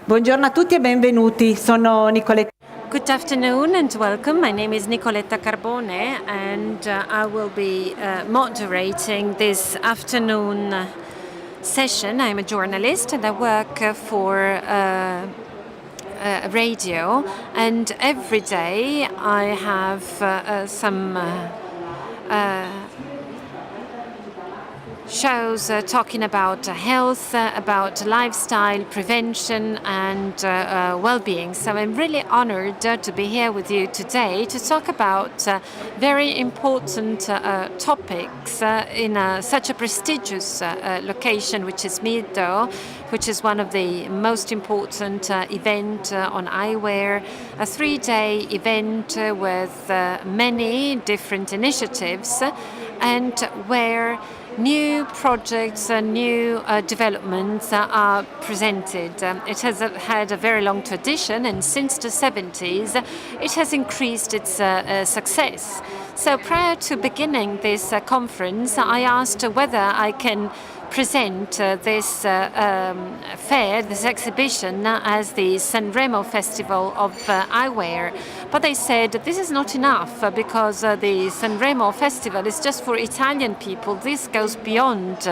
Buongiorno a tutti e benvenuti, sono Nicoletta. Good afternoon and welcome. My name is Nicoletta Carbone and I will be moderating this afternoon session. I'm a journalist and I work for radio, and every day I have some shows talking about health, about lifestyle, prevention and well-being. So I'm really honored to be here with you today to talk about very important topics in such a prestigious location, which is Mido, which is one of the most important event on eyewear, a 3-day event with many different initiatives, and where new projects and new developments are presented. It has had a very long tradition, and since the 70s it has increased its success. So prior to beginning this conference, I asked whether I can present this fair, this exhibition, as the Sanremo Festival of Eyewear. But they said this is not enough because the Sanremo Festival is just for Italian people. This goes beyond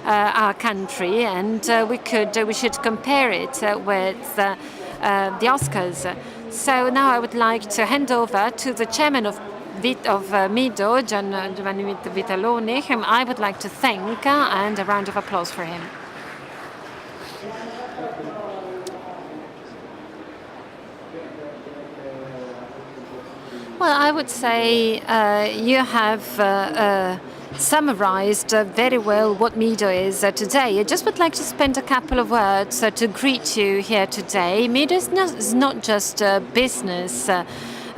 our country, and we should compare it with the Oscars. So now I would like to hand over to the chairman of Mido, Giovanni Vitaloni, whom I would like to thank, and a round of applause for him. Well, I would say you have summarized very well what Mido is today. I just would like to spend a couple of words to greet you here today. Mido is not just business.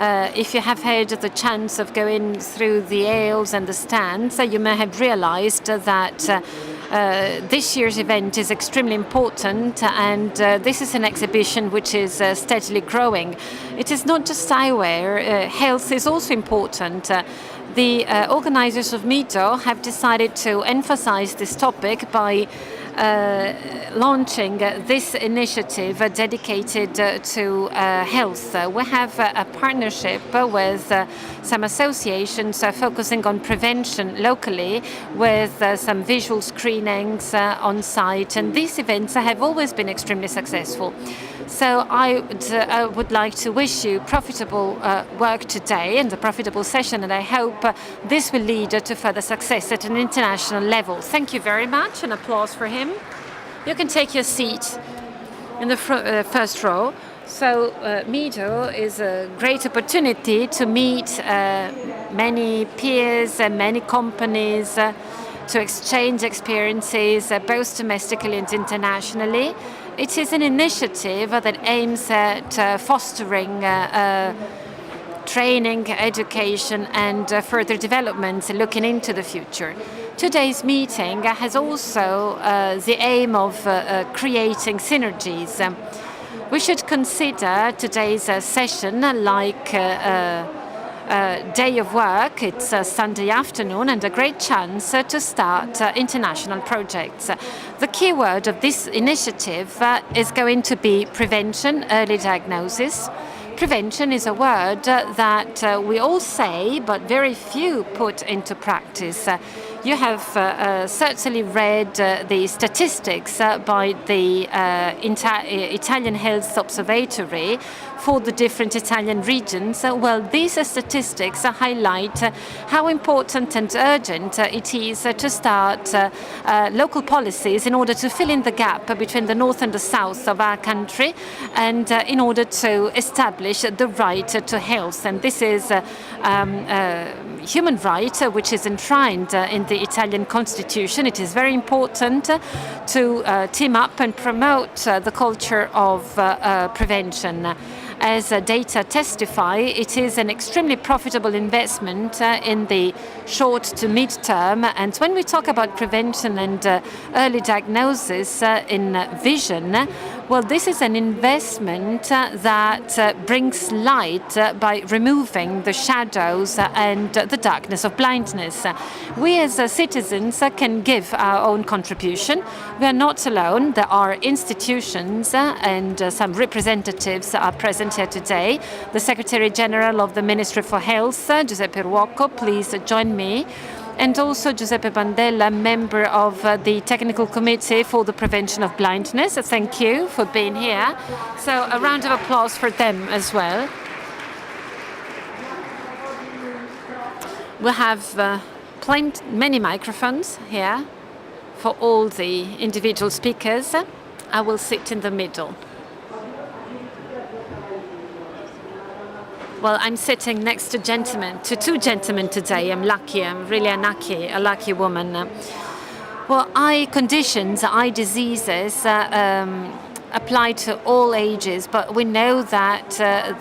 If you have had the chance of going through the aisles and the stands, you may have realized that this year's event is extremely important, and this is an exhibition which is steadily growing. It is not just eyewear, health is also important. The organizers of Mido have decided to emphasize this topic by launching this initiative dedicated to health. We have a partnership with some associations focusing on prevention locally, with some visual screenings on site, and these events have always been extremely successful. So I would like to wish you profitable work today and a profitable session, and I hope this will lead to further success at an international level. Thank you very much, and applause for him. You can take your seat in the first row. So Mido is a great opportunity to meet many peers and many companies, to exchange experiences both domestically and internationally. It is an initiative that aims at fostering training, education and further developments looking into the future. Today's meeting has also the aim of creating synergies. We should consider today's session like a day of work. It's a Sunday afternoon and a great chance to start international projects. The key word of this initiative is going to be prevention, early diagnosis. Prevention is a word that we all say, but very few put into practice. You have certainly read the statistics by the Italian Health Observatory for the different Italian regions. Well, these statistics highlight how important and urgent it is to start local policies in order to fill in the gap between the north and the south of our country, and in order to establish the right to health. And this is human right which is enshrined in the Italian constitution. It is very important to team up and promote the culture of prevention. As data testify, it is an extremely profitable investment in the short to mid-term. And when we talk about prevention and early diagnosis in vision, Well, this is an investment that brings light by removing the shadows and the darkness of blindness. We as citizens can give our own contribution. We are not alone. There are institutions and some representatives are present here today. The Secretary General of the Ministry for Health, Giuseppe Ruocco, please join me. And also Giuseppe Bandella, member of the Technical Committee for the Prevention of Blindness. Thank you for being here. So a round of applause for them as well. We have many microphones here for all the individual speakers. I will sit in the middle. Well, I'm sitting next to two gentlemen today. I'm lucky. I'm really a lucky woman. Well, eye conditions, eye diseases apply to all ages, but we know that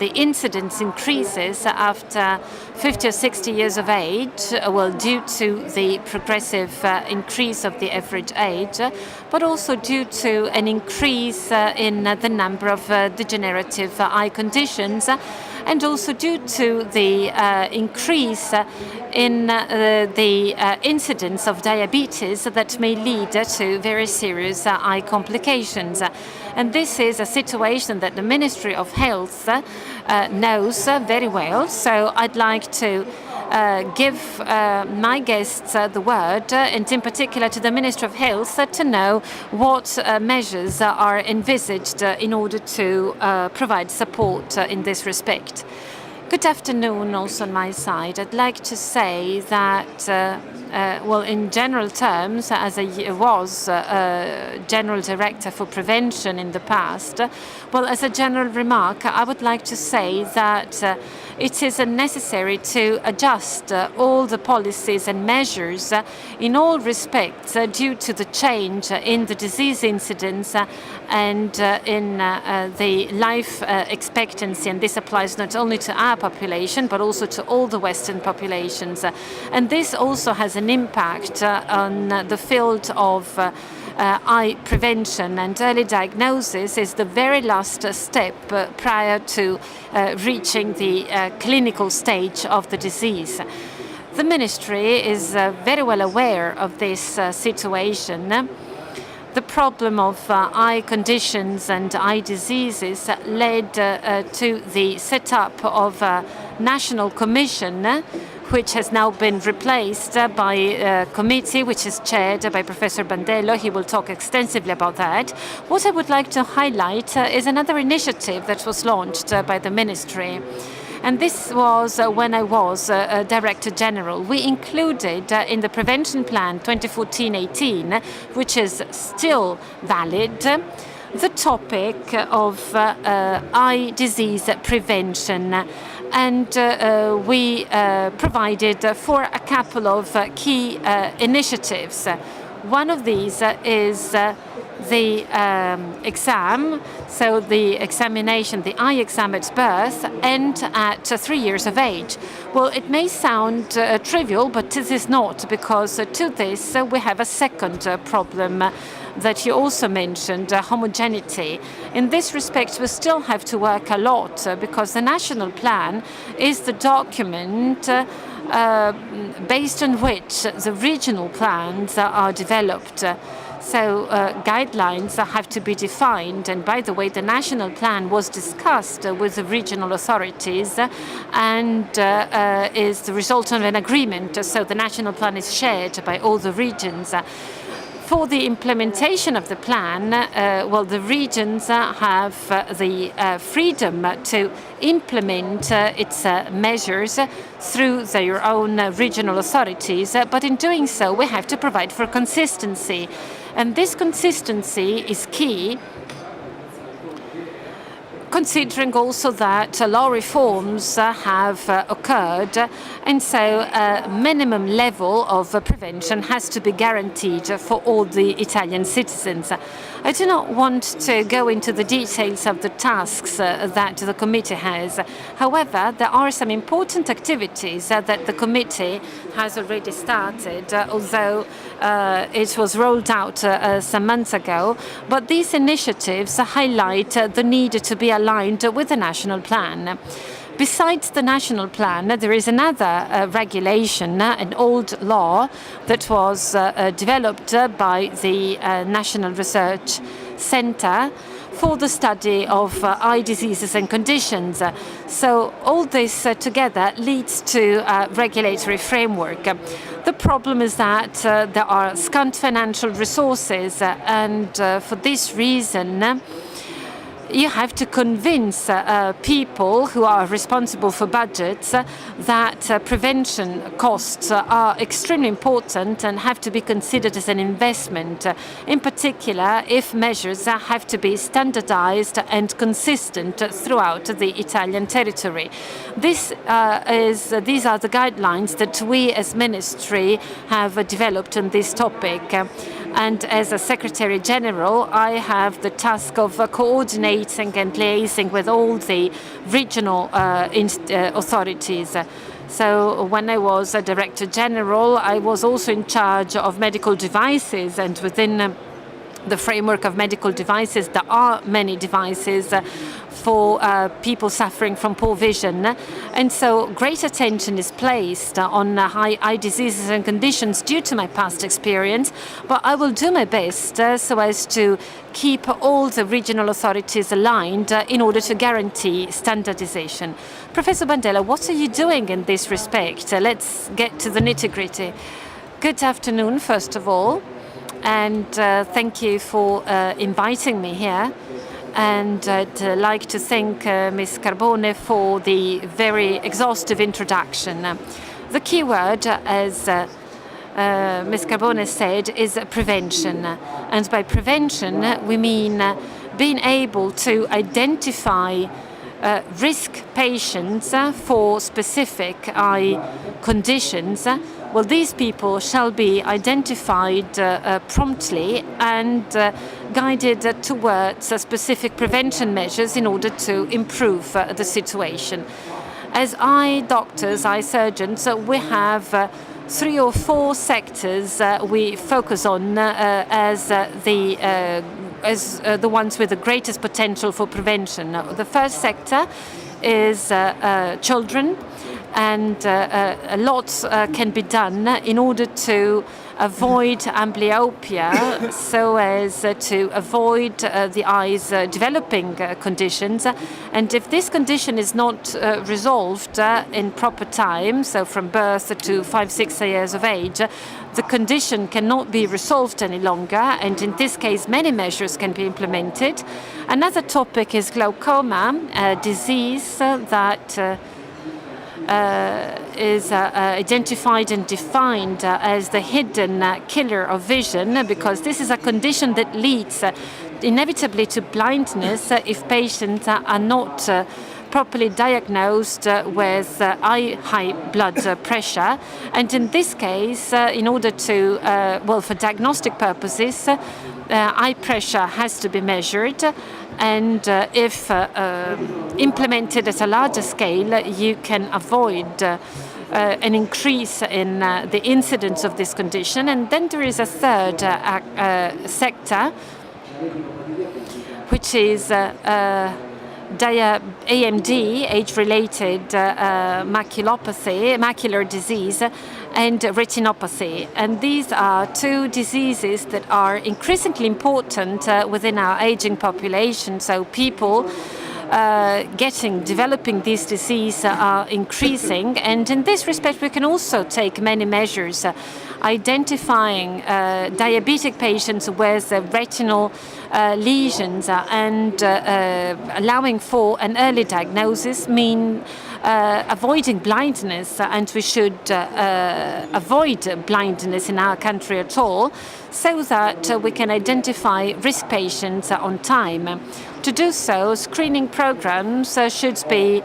the incidence increases after 50 or 60 years of age, well, due to the progressive increase of the average age, but also due to an increase in the number of degenerative eye conditions, and also due to the increase in the incidence of diabetes that may lead to very serious eye complications. And this is a situation that the Ministry of Health knows very well. So I'd like to give my guests the word, and in particular to the Minister of Health, to know what measures are envisaged in order to provide support in this respect. Good afternoon also on my side. I'd like to say that, well, in general terms, as I was General Director for Prevention in the past, well, as a general remark, I would like to say that it is necessary to adjust all the policies and measures in all respects due to the change in the disease incidence and in the life expectancy. And this applies not only to our population, but also to all the Western populations. And this also has an impact on the field of eye prevention, and early diagnosis is the very last step prior to reaching the clinical stage of the disease. The Ministry is very well aware of this situation. The problem of eye conditions and eye diseases led to the setup of a national commission, which has now been replaced by a committee which is chaired by Professor Bandello. He will talk extensively about that. What I would like to highlight is another initiative that was launched by the Ministry. And this was when I was Director General. We included in the Prevention Plan 2014-18, which is still valid, the topic of eye disease prevention. And we provided for a couple of key initiatives. One of these is the exam, so the examination, the eye exam at birth and at 3 years of age. Well, it may sound trivial, but this is not, because to this we have a second problem that you also mentioned, homogeneity. In this respect, we still have to work a lot because the national plan is the document based on which the regional plans are developed. So guidelines have to be defined. And by the way, the national plan was discussed with the regional authorities and is the result of an agreement. So the national plan is shared by all the regions. For the implementation of the plan, well, the regions have the freedom to implement its measures through their own regional authorities, but in doing so, we have to provide for consistency. And this consistency is key, considering also that law reforms have occurred, and so a minimum level of prevention has to be guaranteed for all the Italian citizens. I do not want to go into the details of the tasks that the committee has. However, there are some important activities that the committee has already started, although it was rolled out some months ago. But these initiatives highlight the need to be aligned with the national plan. Besides the national plan, there is another regulation, an old law that was developed by the National Research Centre for the study of eye diseases and conditions. So all this together leads to a regulatory framework. The problem is that there are scant financial resources, and for this reason, you have to convince people who are responsible for budgets that prevention costs are extremely important and have to be considered as an investment, in particular if measures have to be standardized and consistent throughout the Italian territory. These are the guidelines that we as Ministry have developed on this topic. And as a Secretary General, I have the task of coordinating and liaising with all the regional authorities. So when I was a Director General, I was also in charge of medical devices, and within the framework of medical devices, there are many devices for people suffering from poor vision. And so great attention is placed on eye diseases and conditions due to my past experience, but I will do my best so as to keep all the regional authorities aligned in order to guarantee standardization. Professor Bandella, what are you doing in this respect? Let's get to the nitty-gritty. Good afternoon, first of all, and thank you for inviting me here. And I'd like to thank Ms. Carbone for the very exhaustive introduction. The key word, as Ms. Carbone said, is prevention. And by prevention, we mean being able to identify risk patients for specific eye conditions. Well, these people shall be identified promptly and guided towards specific prevention measures in order to improve the situation. As eye doctors, eye surgeons, we have 3 or 4 sectors we focus on as the ones with the greatest potential for prevention. The first sector is children, and a lot can be done in order to avoid amblyopia, so as to avoid the eyes developing conditions. And if this condition is not resolved in proper time, so from birth to 5-6 years of age, the condition cannot be resolved any longer, and in this case many measures can be implemented. Another topic is glaucoma, a disease that is identified and defined as the hidden killer of vision, because this is a condition that leads inevitably to blindness if patients are not properly diagnosed with high blood pressure. And in this case, in order to, for diagnostic purposes, eye pressure has to be measured. And if implemented at a larger scale, you can avoid an increase in the incidence of this condition. And then there is a third sector, which is AMD, age-related macular disease, and retinopathy. And these are 2 diseases that are increasingly important within our aging population. So people developing this disease are increasing. And in this respect, we can also take many measures. Identifying diabetic patients with retinal lesions and allowing for an early diagnosis mean avoiding blindness, and we should avoid blindness in our country at all, so that we can identify risk patients on time. To do so, screening programs should be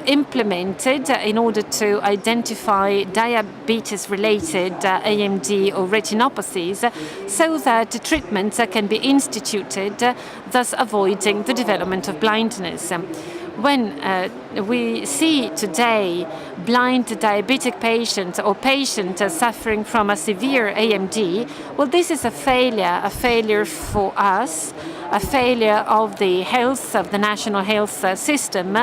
implemented in order to identify diabetes-related AMD or retinopathies, so that treatments can be instituted, thus avoiding the development of blindness. When we see today blind diabetic patients or patients suffering from a severe AMD, well, this is a failure for us, a failure of the health, of the national health system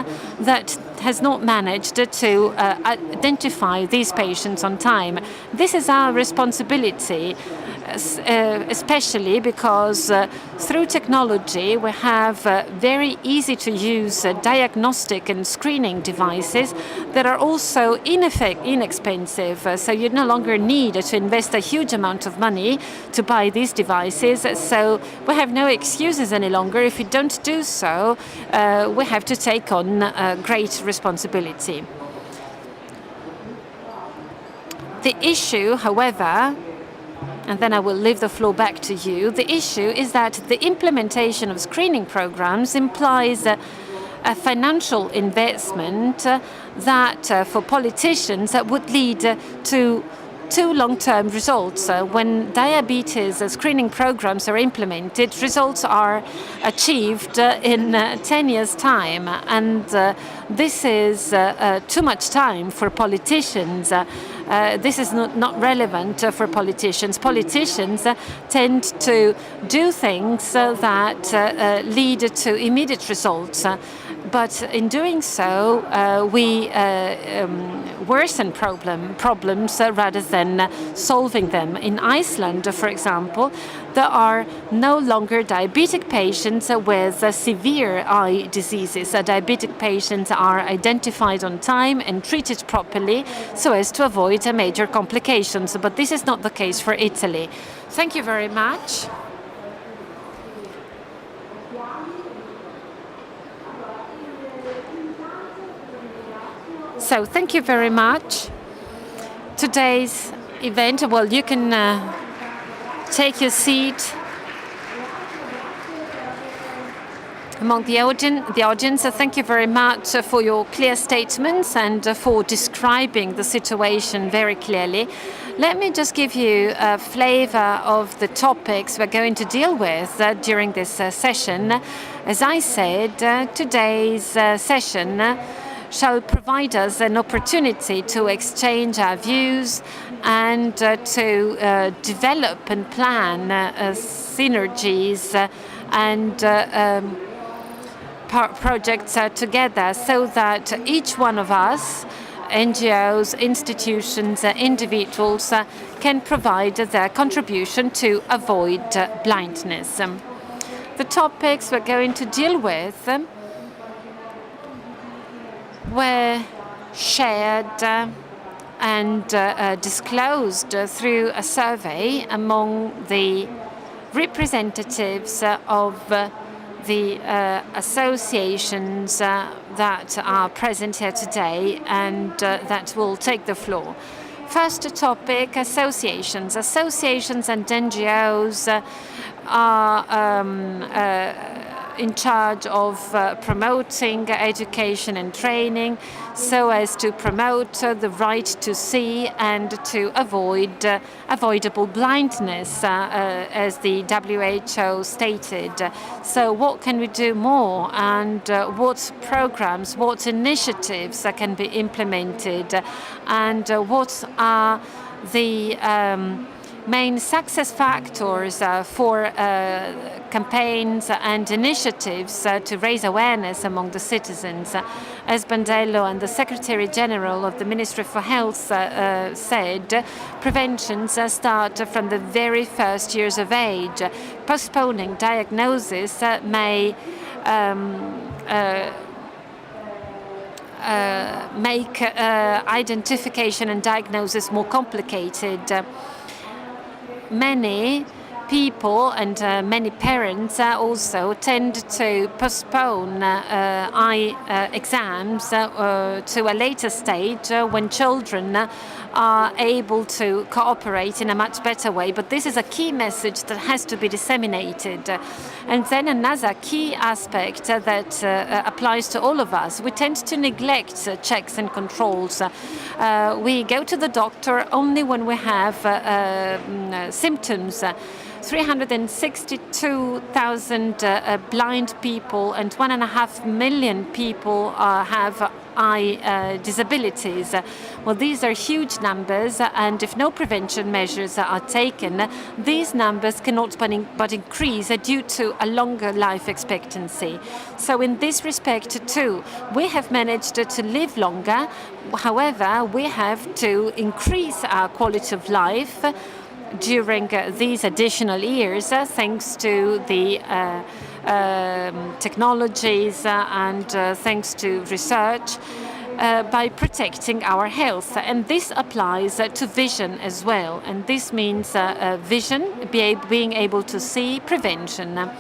that has not managed to identify these patients on time. This is our responsibility, especially because through technology we have very easy to use diagnostic and screening devices that are also inexpensive. So you no longer need to invest a huge amount of money to buy these devices. So we have no excuses any longer. If we don't do so, we have to take on great responsibility. The issue, however, and then I will leave the floor back to you. The issue is that the implementation of screening programs implies a financial investment that for politicians would lead to two long-term results. When diabetes screening programs are implemented, results are achieved in 10 years' time, and this is too much time for politicians. This is not relevant for politicians. Politicians tend to do things that lead to immediate results. But in doing so, we worsen problems rather than solving them. In Iceland, for example, there are no longer diabetic patients with severe eye diseases. Diabetic patients are identified on time and treated properly so as to avoid major complications. But this is not the case for Italy. Thank you very much. So thank you very much. Today's event, well, you can take your seat among the audience. Thank you very much for your clear statements and for describing the situation very clearly. Let me just give you a flavor of the topics we're going to deal with during this session. As I said, today's session shall provide us an opportunity to exchange our views and to develop and plan synergies and projects together so that each one of us, NGOs, institutions, individuals, can provide their contribution to avoid blindness. The topics we're going to deal with were shared and disclosed through a survey among the representatives of the associations that are present here today and that will take the floor. First topic, associations. Associations and NGOs are in charge of promoting education and training so as to promote the right to see and to avoid avoidable blindness, as the WHO stated. So what can we do more, and what programs, what initiatives can be implemented, and what are the main success factors for campaigns and initiatives to raise awareness among the citizens. As Bandello and the Secretary General of the Ministry for Health said, preventions start from the very first years of age. Postponing diagnosis may make identification and diagnosis more complicated. Many people and many parents also tend to postpone eye exams to a later stage when children are able to cooperate in a much better way. But this is a key message that has to be disseminated. And then another key aspect that applies to all of us, we tend to neglect checks and controls. We go to the doctor only when we have symptoms. 362,000 blind people and 1.5 million people have eye disabilities. Well, these are huge numbers, and if no prevention measures are taken, these numbers cannot but increase due to a longer life expectancy. So in this respect too, we have managed to live longer. However, we have to increase our quality of life during these additional years, thanks to the technologies and thanks to research, by protecting our health. And this applies to vision as well. And this means vision, being able to see, prevention.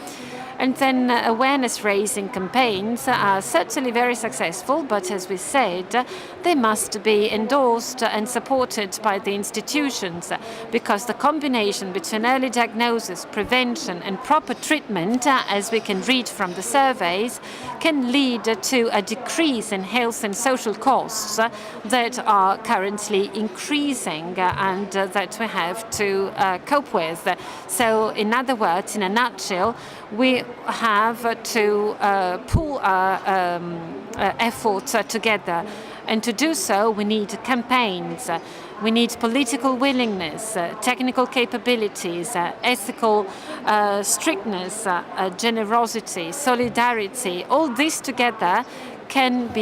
And then awareness-raising campaigns are certainly very successful, but as we said, they must be endorsed and supported by the institutions, because the combination between early diagnosis, prevention and proper treatment, as we can read from the surveys, can lead to a decrease in health and social costs that are currently increasing and that we have to cope with. So in other words, in a nutshell, we have to pool our efforts together. And to do so, we need campaigns. We need political willingness, technical capabilities, ethical strictness, generosity, solidarity. All this together can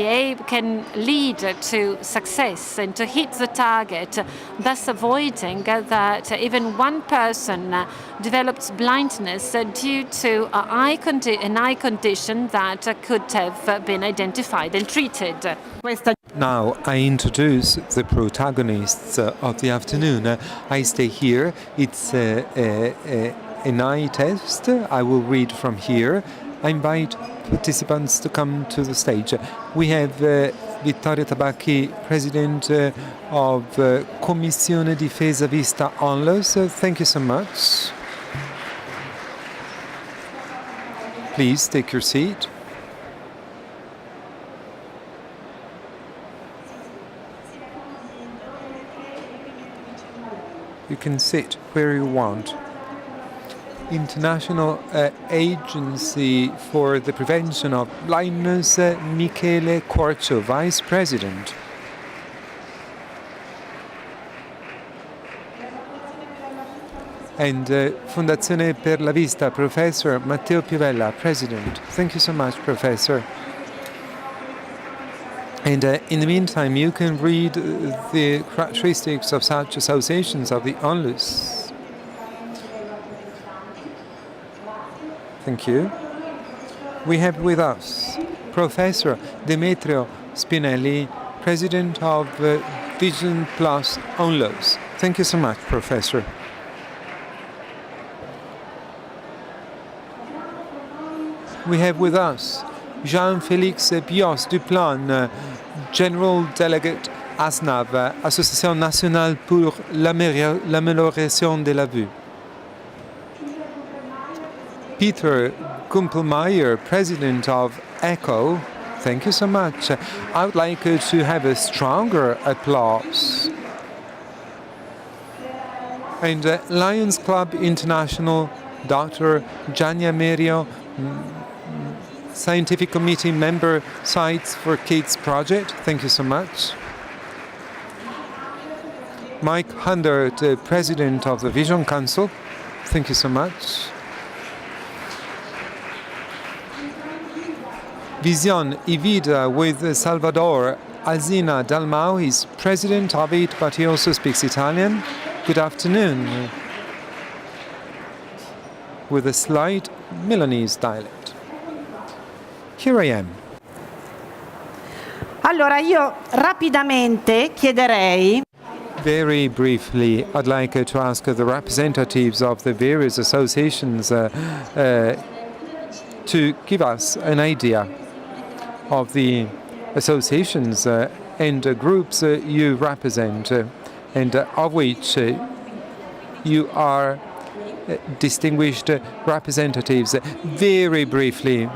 lead to success and to hit the target, thus avoiding that even one person develops blindness due to an eye condition that could have been identified and treated. Now I introduce the protagonists of the afternoon. I stay here. It's an eye test. I will read from here. I invite participants to come to the stage. We have Vittorio Tabacchi, President of Commissione Difesa Vista Onlus. Thank you so much. Please take your seat. You can sit where you want. International Agency for the Prevention of Blindness, Michele Corcio, Vice President. And Fondazione per la Vista, Professor Matteo Piovella, President. Thank you so much, Professor. And in the meantime, you can read the characteristics of such associations of the onlus. Thank you. We have with us Professor Demetrio Spinelli, President of Vision Plus Onlus. Thank you so much, Professor. We have with us Jean-Félix Bios Duplan, General Delegate ASNAV, Association Nationale pour l'Amélioration de la Vue. Peter Gumpelmeyer, President of ECHO. Thank you so much. I would like to have a stronger applause. And Lions Club International, Dr. Gianni Merio, Scientific Committee Member, Sites for Kids Project. Thank you so much. Mike Hundert, President of the Vision Council. Thank you so much. Vision y Vida with Salvador Alzina Dalmau. He's president of it, but he also speaks Italian. Good afternoon. With a slight Milanese dialect. Here I am. Allora io rapidamente chiederei. Very briefly, I'd like to ask the representatives of the various associations to give us an idea of the associations and groups you represent and of which you are distinguished representatives. Very briefly,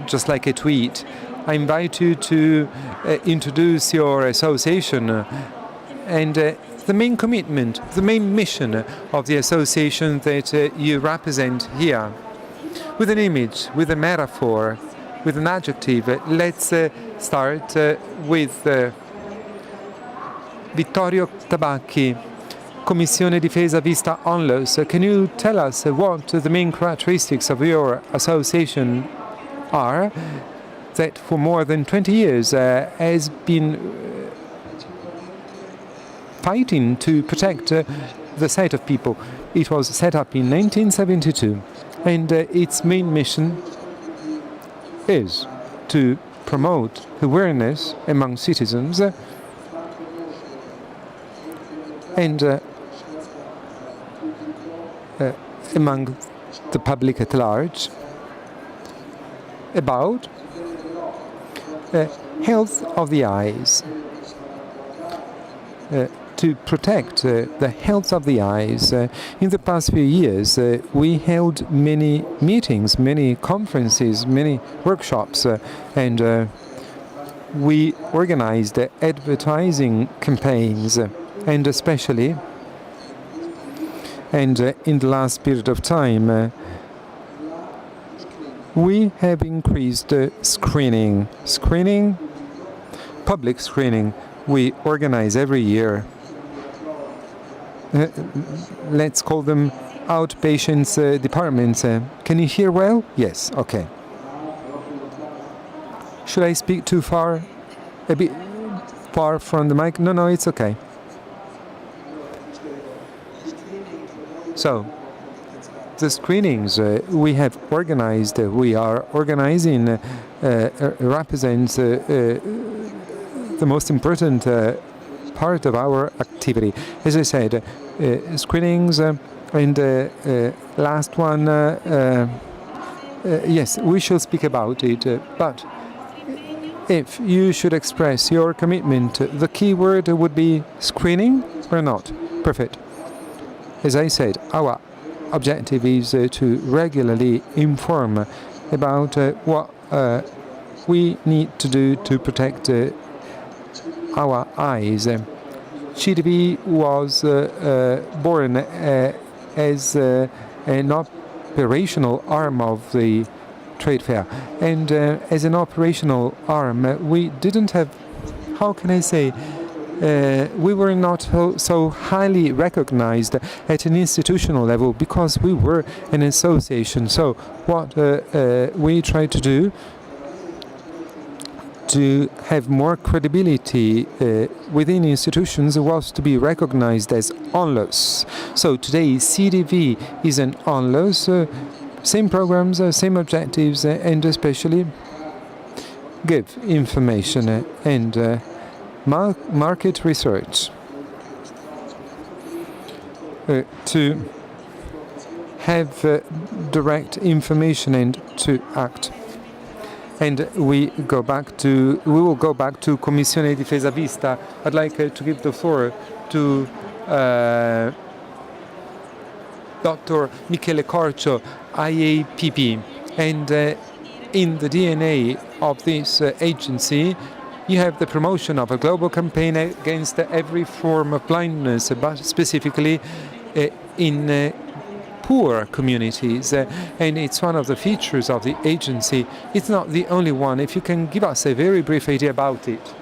just like a tweet, I invite you to introduce your association and the main commitment, the main mission of the association that you represent here. With an image, with a metaphor, with an adjective, let's start with Vittorio Tabacchi, Commissione Difesa Vista Onlus. Can you tell us what the main characteristics of your association are that for more than 20 years has been fighting to protect the sight of people? It was set up in 1972 and its main mission is to promote awareness among citizens and among the public at large about health of the eyes, to protect the health of the eyes. In the past few years, we held many meetings, many conferences, many workshops, and we organized advertising campaigns, and especially, and in the last period of time, we have increased screening, public screening. We organize every year. Let's call them outpatients departments. Can you hear well? Yes, okay. Should I speak too far? A bit far from the mic? No, it's okay. So, the screenings we have organized, we are organizing, represents the most important part of our activity. As I said, screenings and last one, yes, we shall speak about it, but if you should express your commitment, the key word would be screening or not? Perfect. As I said, our objective is to regularly inform about what we need to do to protect our eyes. CDV was born as an operational arm of the trade fair, and as an operational arm we didn't have, how can I say, we were not so highly recognized at an institutional level because we were an association. So what we tried to do to have more credibility within institutions was to be recognized as onlus. So today CDV is an onlus, same programs, same objectives, and especially give information and market research to have direct information and to act. And we will go back to Commissione Difesa Vista. I'd like to give the floor to Dr. Michele Corcio, IAPP. And in the DNA of this agency, you have the promotion of a global campaign against every form of blindness, but specifically in poor communities, and it's one of the features of the agency. It's not the only one. If you can give us a very brief idea about it.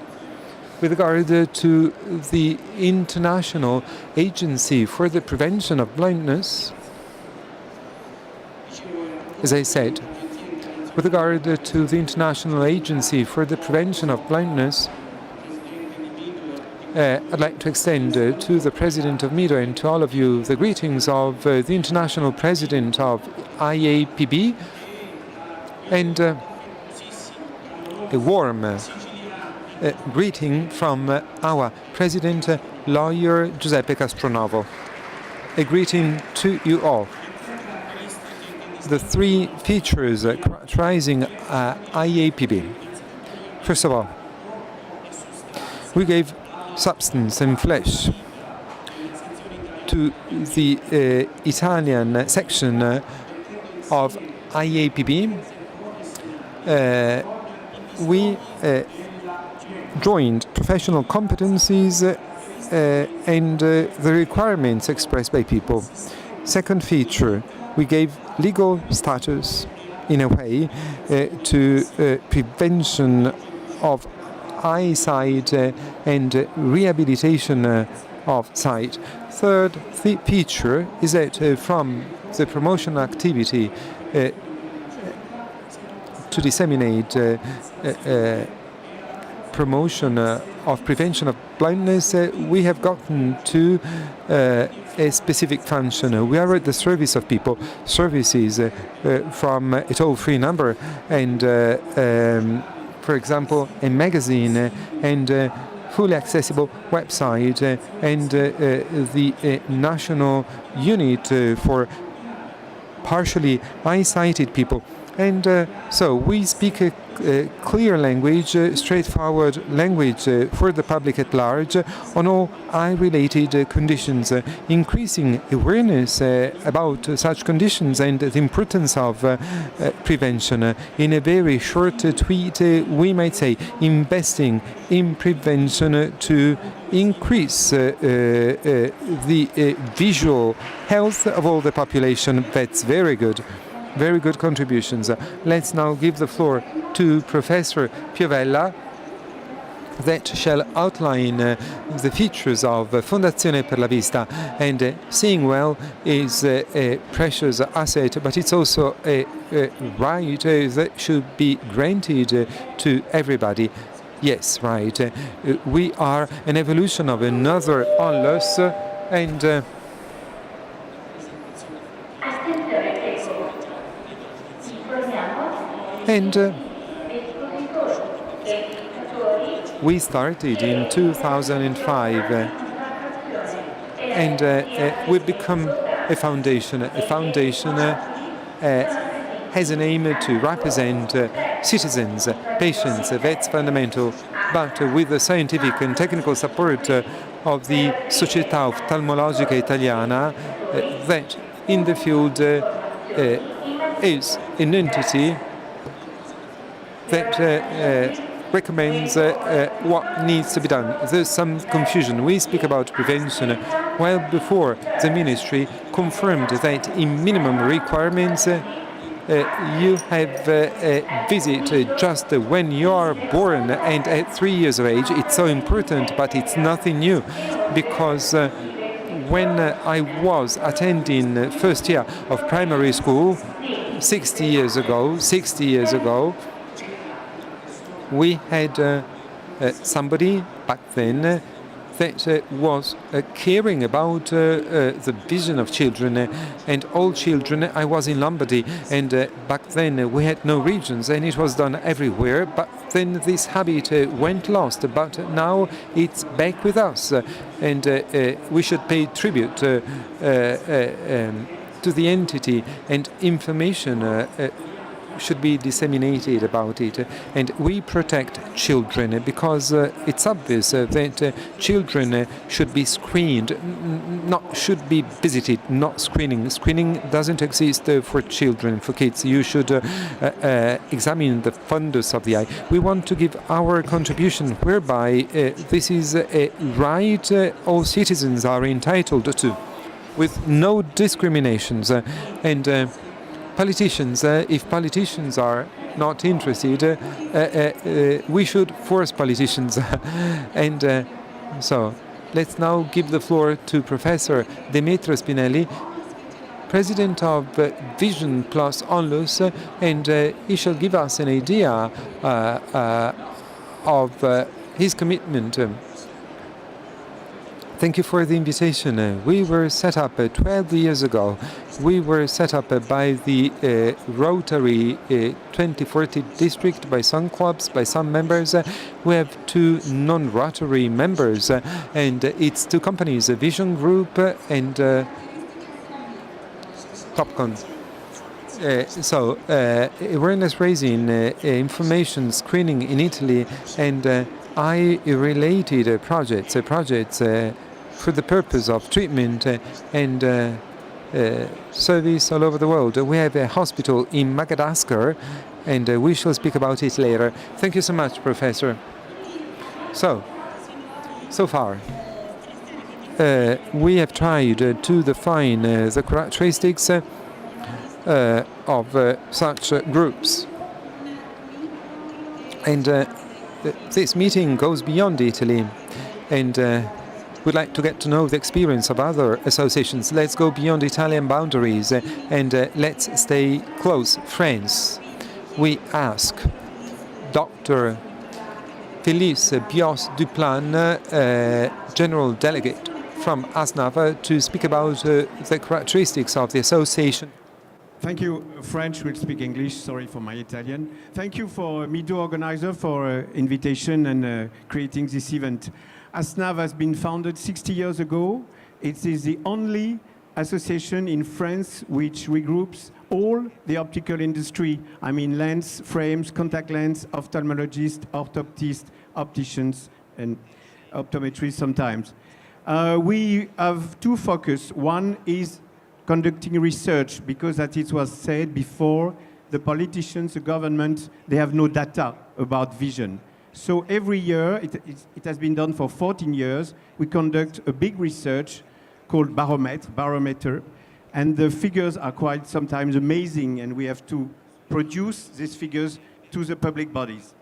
With regard to the International Agency for the Prevention of Blindness, as I said, with regard to the International Agency for the Prevention of Blindness, I'd like to extend to the President of MIDO and to all of you the greetings of the International President of IAPB and a warm greeting from our President, Lawyer Giuseppe Castronovo. A greeting to you all. The three features characterizing IAPB. First of all, we gave substance and flesh to the Italian section of IAPB. We joined professional competencies and the requirements expressed by people. Second feature, we gave legal status, in a way, to prevention of eyesight and rehabilitation of sight. Third feature is that from the promotion activity to disseminate promotion of prevention of blindness, we have gotten to a specific function. We are at the service of people, services from a toll-free number and, for example, a magazine and fully accessible website and the national unit for partially eye-sighted people. And so we speak a clear language, straightforward language for the public at large on all eye-related conditions, increasing awareness about such conditions and the importance of prevention. In a very short tweet, we might say investing in prevention to increase the visual health of all the population. That's very good. Very good contributions. Let's now give the floor to Professor Piovella that shall outline the features of Fondazione per la Vista. And seeing well is a precious asset, but it's also a right that should be granted to everybody. Yes, right. We are an evolution of another onlus, and we started in 2005 and we've become a foundation. A foundation has an aim to represent citizens, patients, that's fundamental, but with the scientific and technical support of the Società Oftalmologica Italiana that in the field is an entity that recommends what needs to be done. There's some confusion. We speak about prevention, while before the ministry confirmed that in minimum requirements you have a visit just when you are born and at 3 years of age. It's so important, but it's nothing new, because when I was attending first year of primary school 60 years ago, we had somebody back then that was caring about the vision of children and all children. I was in Lombardy, and back then we had no regions, and it was done everywhere. But then this habit went lost, but now it's back with us, and we should pay tribute to the entity, and information should be disseminated about it. And we protect children because it's obvious that children should be screened, should be visited, not screening. Screening doesn't exist for children, for kids. You should examine the fundus of the eye. We want to give our contribution whereby this is a right all citizens are entitled to, with no discriminations. And politicians, if politicians are not interested, we should force politicians. And so let's now give the floor to Professor Demetrio Spinelli, President of Vision Plus Onlus, and he shall give us an idea of his commitment. Thank you for the invitation. We were set up 12 years ago. We were set up by the Rotary 2040 district, by some clubs, by some members. We have 2 non-Rotary members, and it's 2 companies, Vision Group and Topcon. So awareness raising, information screening in Italy, and eye-related projects for the purpose of treatment and service all over the world. We have a hospital in Madagascar, and we shall speak about it later. Thank you so much, Professor. So far, we have tried to define the characteristics of such groups. And this meeting goes beyond Italy, and we'd like to get to know the experience of other associations. Let's go beyond Italian boundaries and let's stay close friends. We ask Dr. Félix Bios Duplan, General Delegate from ASNAV, to speak about the characteristics of the association. Thank you. French will speak English. Sorry for my Italian. Thank you for Mido organizer for invitation and creating this event. ASNAV has been founded 60 years ago. It is the only association in France which regroups all the optical industry. I mean lens, frames, contact lens, ophthalmologists, orthoptists, opticians, and optometrists sometimes. We have two focus. One is conducting research, because as it was said before, the politicians, the government, they have no data about vision. So every year, it has been done for 14 years, we conduct a big research called barometer, and the figures are quite sometimes amazing, and we have to produce these figures to the public bodies.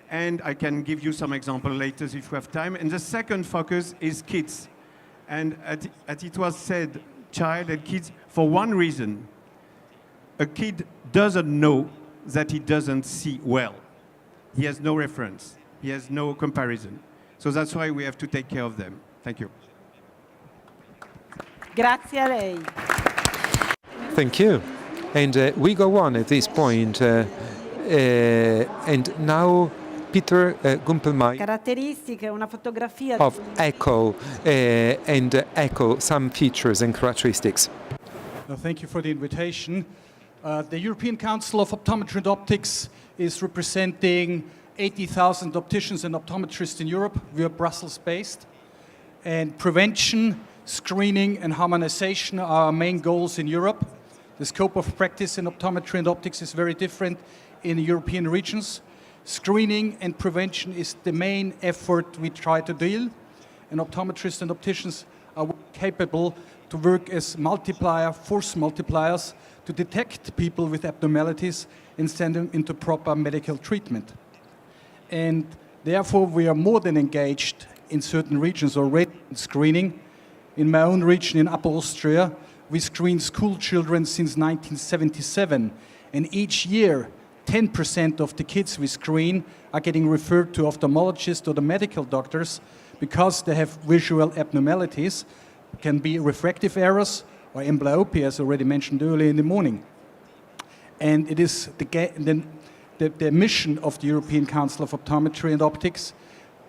And I can give you some example later if we have time. And the second focus is kids. And as it was said, child and kids, for one reason. A kid doesn't know that he doesn't see well. He has no reference. He has no comparison. So that's why we have to take care of them. Thank you. Grazie a lei. Thank you. And we go on at this point. And now Peter Gumpelmeier Caratteristiche, una fotografia of ECHO and ECHO, some features and characteristics. Thank you for the invitation. The European Council of Optometry and Optics is representing 80,000 opticians and optometrists in Europe. We are Brussels-based. And prevention, screening and harmonization are our main goals in Europe. The scope of practice in optometry and optics is very different in the European regions. Screening and prevention is the main effort we try to deal, and optometrists and opticians are capable to work as force multipliers to detect people with abnormalities and send them into proper medical treatment. And therefore we are more than engaged in certain regions already in screening. In my own region in Upper Austria, we screen school children since 1977, and each year 10% of the kids we screen are getting referred to ophthalmologists or the medical doctors because they have visual abnormalities. It can be refractive errors or amblyopia, as already mentioned earlier in the morning. And it is the mission of the European Council of Optometry and Optics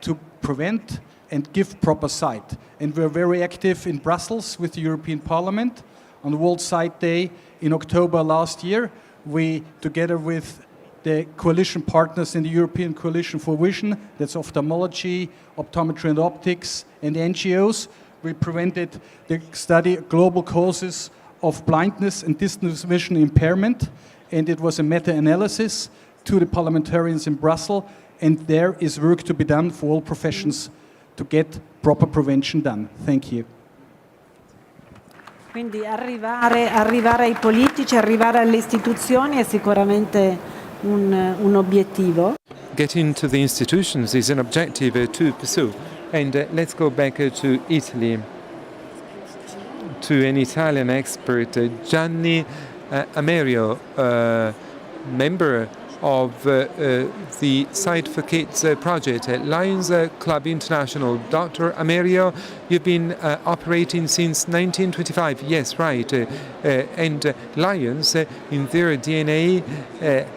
to prevent and give proper sight. And we're very active in Brussels with the European Parliament. On the World Sight Day in October last year, we, together with the coalition partners in the European Coalition for Vision, that's ophthalmology, optometry and optics, and NGOs, we presented the study Global Causes of Blindness and Distance Vision Impairment, and it was a meta-analysis to the parliamentarians in Brussels, and there is work to be done for all professions to get proper prevention done. Thank you. Quindi arrivare ai politici, arrivare alle istituzioni è sicuramente un obiettivo. Getting to the institutions is an objective to pursue. And let's go back to Italy, to an Italian expert, Gianni Amerio, member of the Sight for Kids project at Lions Club International. Dr. Amerio, you've been operating since 1925. Yes, right. And Lions, in their DNA,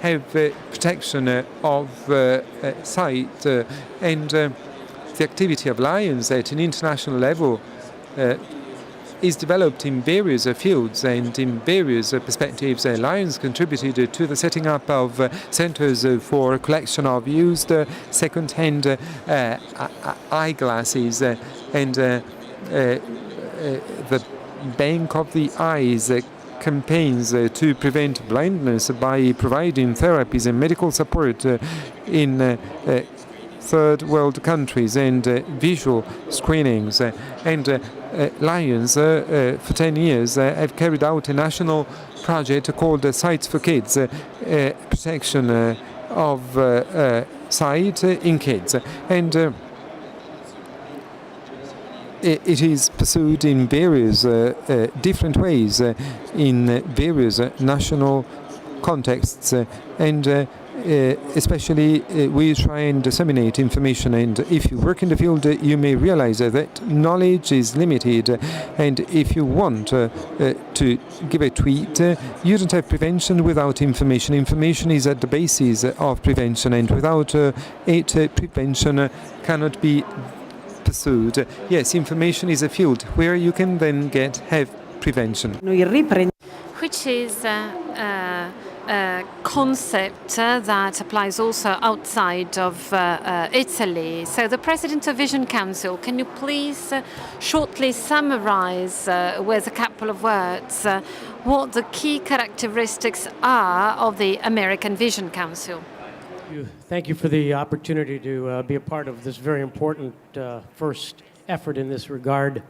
have protection of sight. And the activity of Lions at an international level is developed in various fields and in various perspectives. Lions contributed to the setting up of centers for collection of used second-hand eyeglasses, and the Bank of the Eyes campaigns to prevent blindness by providing therapies and medical support in third world countries, and visual screenings. And Lions, for 10 years, have carried out a national project called Sights for Kids, protection of sight in kids. And it is pursued in various different ways, in various national contexts, and especially we try and disseminate information. And if you work in the field, you may realize that knowledge is limited, and if you want to give a tweet, you don't have prevention without information. Information is at the basis of prevention, and without it, prevention cannot be pursued. Yes, information is a field where you can then have prevention. Which is a concept that applies also outside of Italy. So the President of Vision Council, can you please shortly summarize with a couple of words what the key characteristics are of the American Vision Council? Thank you for the opportunity to be a part of this very important first effort in this regard.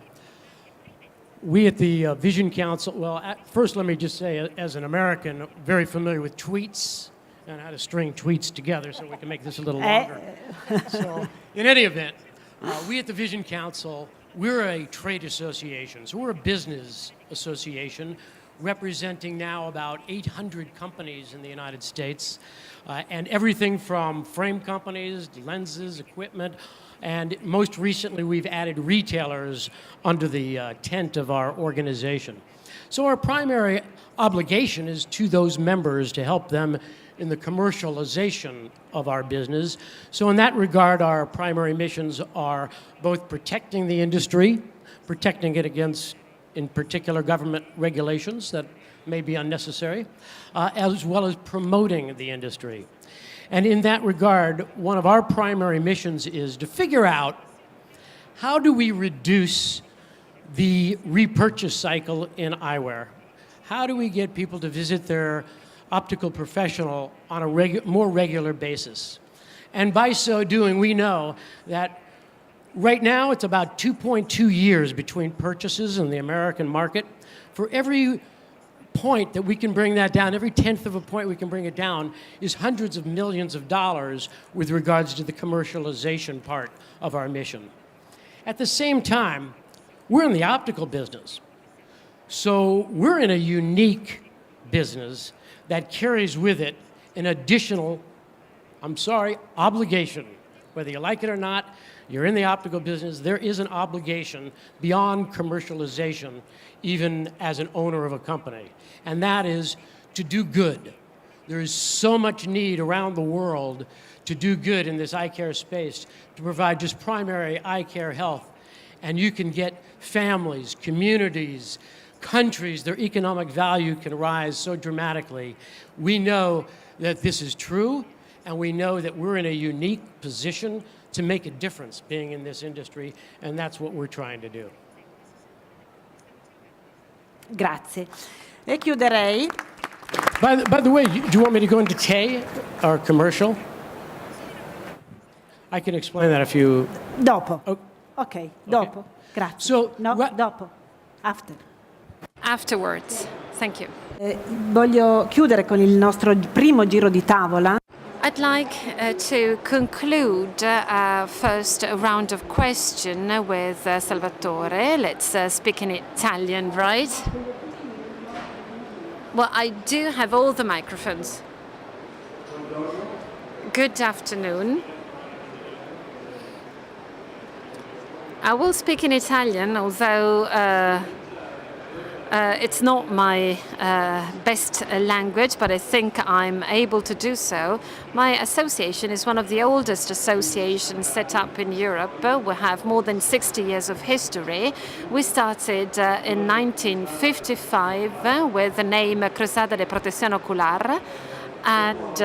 We at the Vision Council, well, first let me just say, as an American, very familiar with tweets and how to string tweets together, so we can make this a little longer. So, in any event, we at the Vision Council, we're a trade association, so we're a business association representing now about 800 companies in the United States, and everything from frame companies, lenses, equipment, and most recently we've added retailers under the tent of our organization. So our primary obligation is to those members to help them in the commercialization of our business. So in that regard, our primary missions are both protecting the industry, protecting it against, in particular, government regulations that may be unnecessary, as well as promoting the industry. And in that regard, one of our primary missions is to figure out how do we reduce the repurchase cycle in eyewear? How do we get people to visit their optical professional on a more regular basis? And by so doing, we know that right now it's about 2.2 years between purchases in the American market. For every point that we can bring that down, every tenth of a point we can bring it down, is hundreds of millions of dollars with regards to the commercialization part of our mission. At the same time, we're in the optical business. So we're in a unique business that carries with it an additional, obligation. Whether you like it or not, you're in the optical business, there is an obligation beyond commercialization, even as an owner of a company. And that is to do good. There is so much need around the world to do good in this eye care space, to provide just primary eye care health. And you can get families, communities, countries, their economic value can rise so dramatically. We know that this is true, and we know that we're in a unique position to make a difference being in this industry, and that's what we're trying to do. Grazie. E chiuderei. By the way, do you want me to go into Tay, our commercial? I can explain that if you... Dopo. Oh. Ok, dopo. Grazie. So, no, dopo. After. Afterwards. Thank you. Voglio chiudere con il nostro primo giro di tavola. I'd like to conclude our first round of question with Salvatore. Let's speak in Italian, right? Well, I do have all the microphones. Good afternoon. I will speak in Italian, although it's not my best language, but I think I'm able to do so. My association is one of the oldest associations set up in Europe. We have more than 60 years of history. We started in 1955 with the name Cruzada de Protección Ocular, and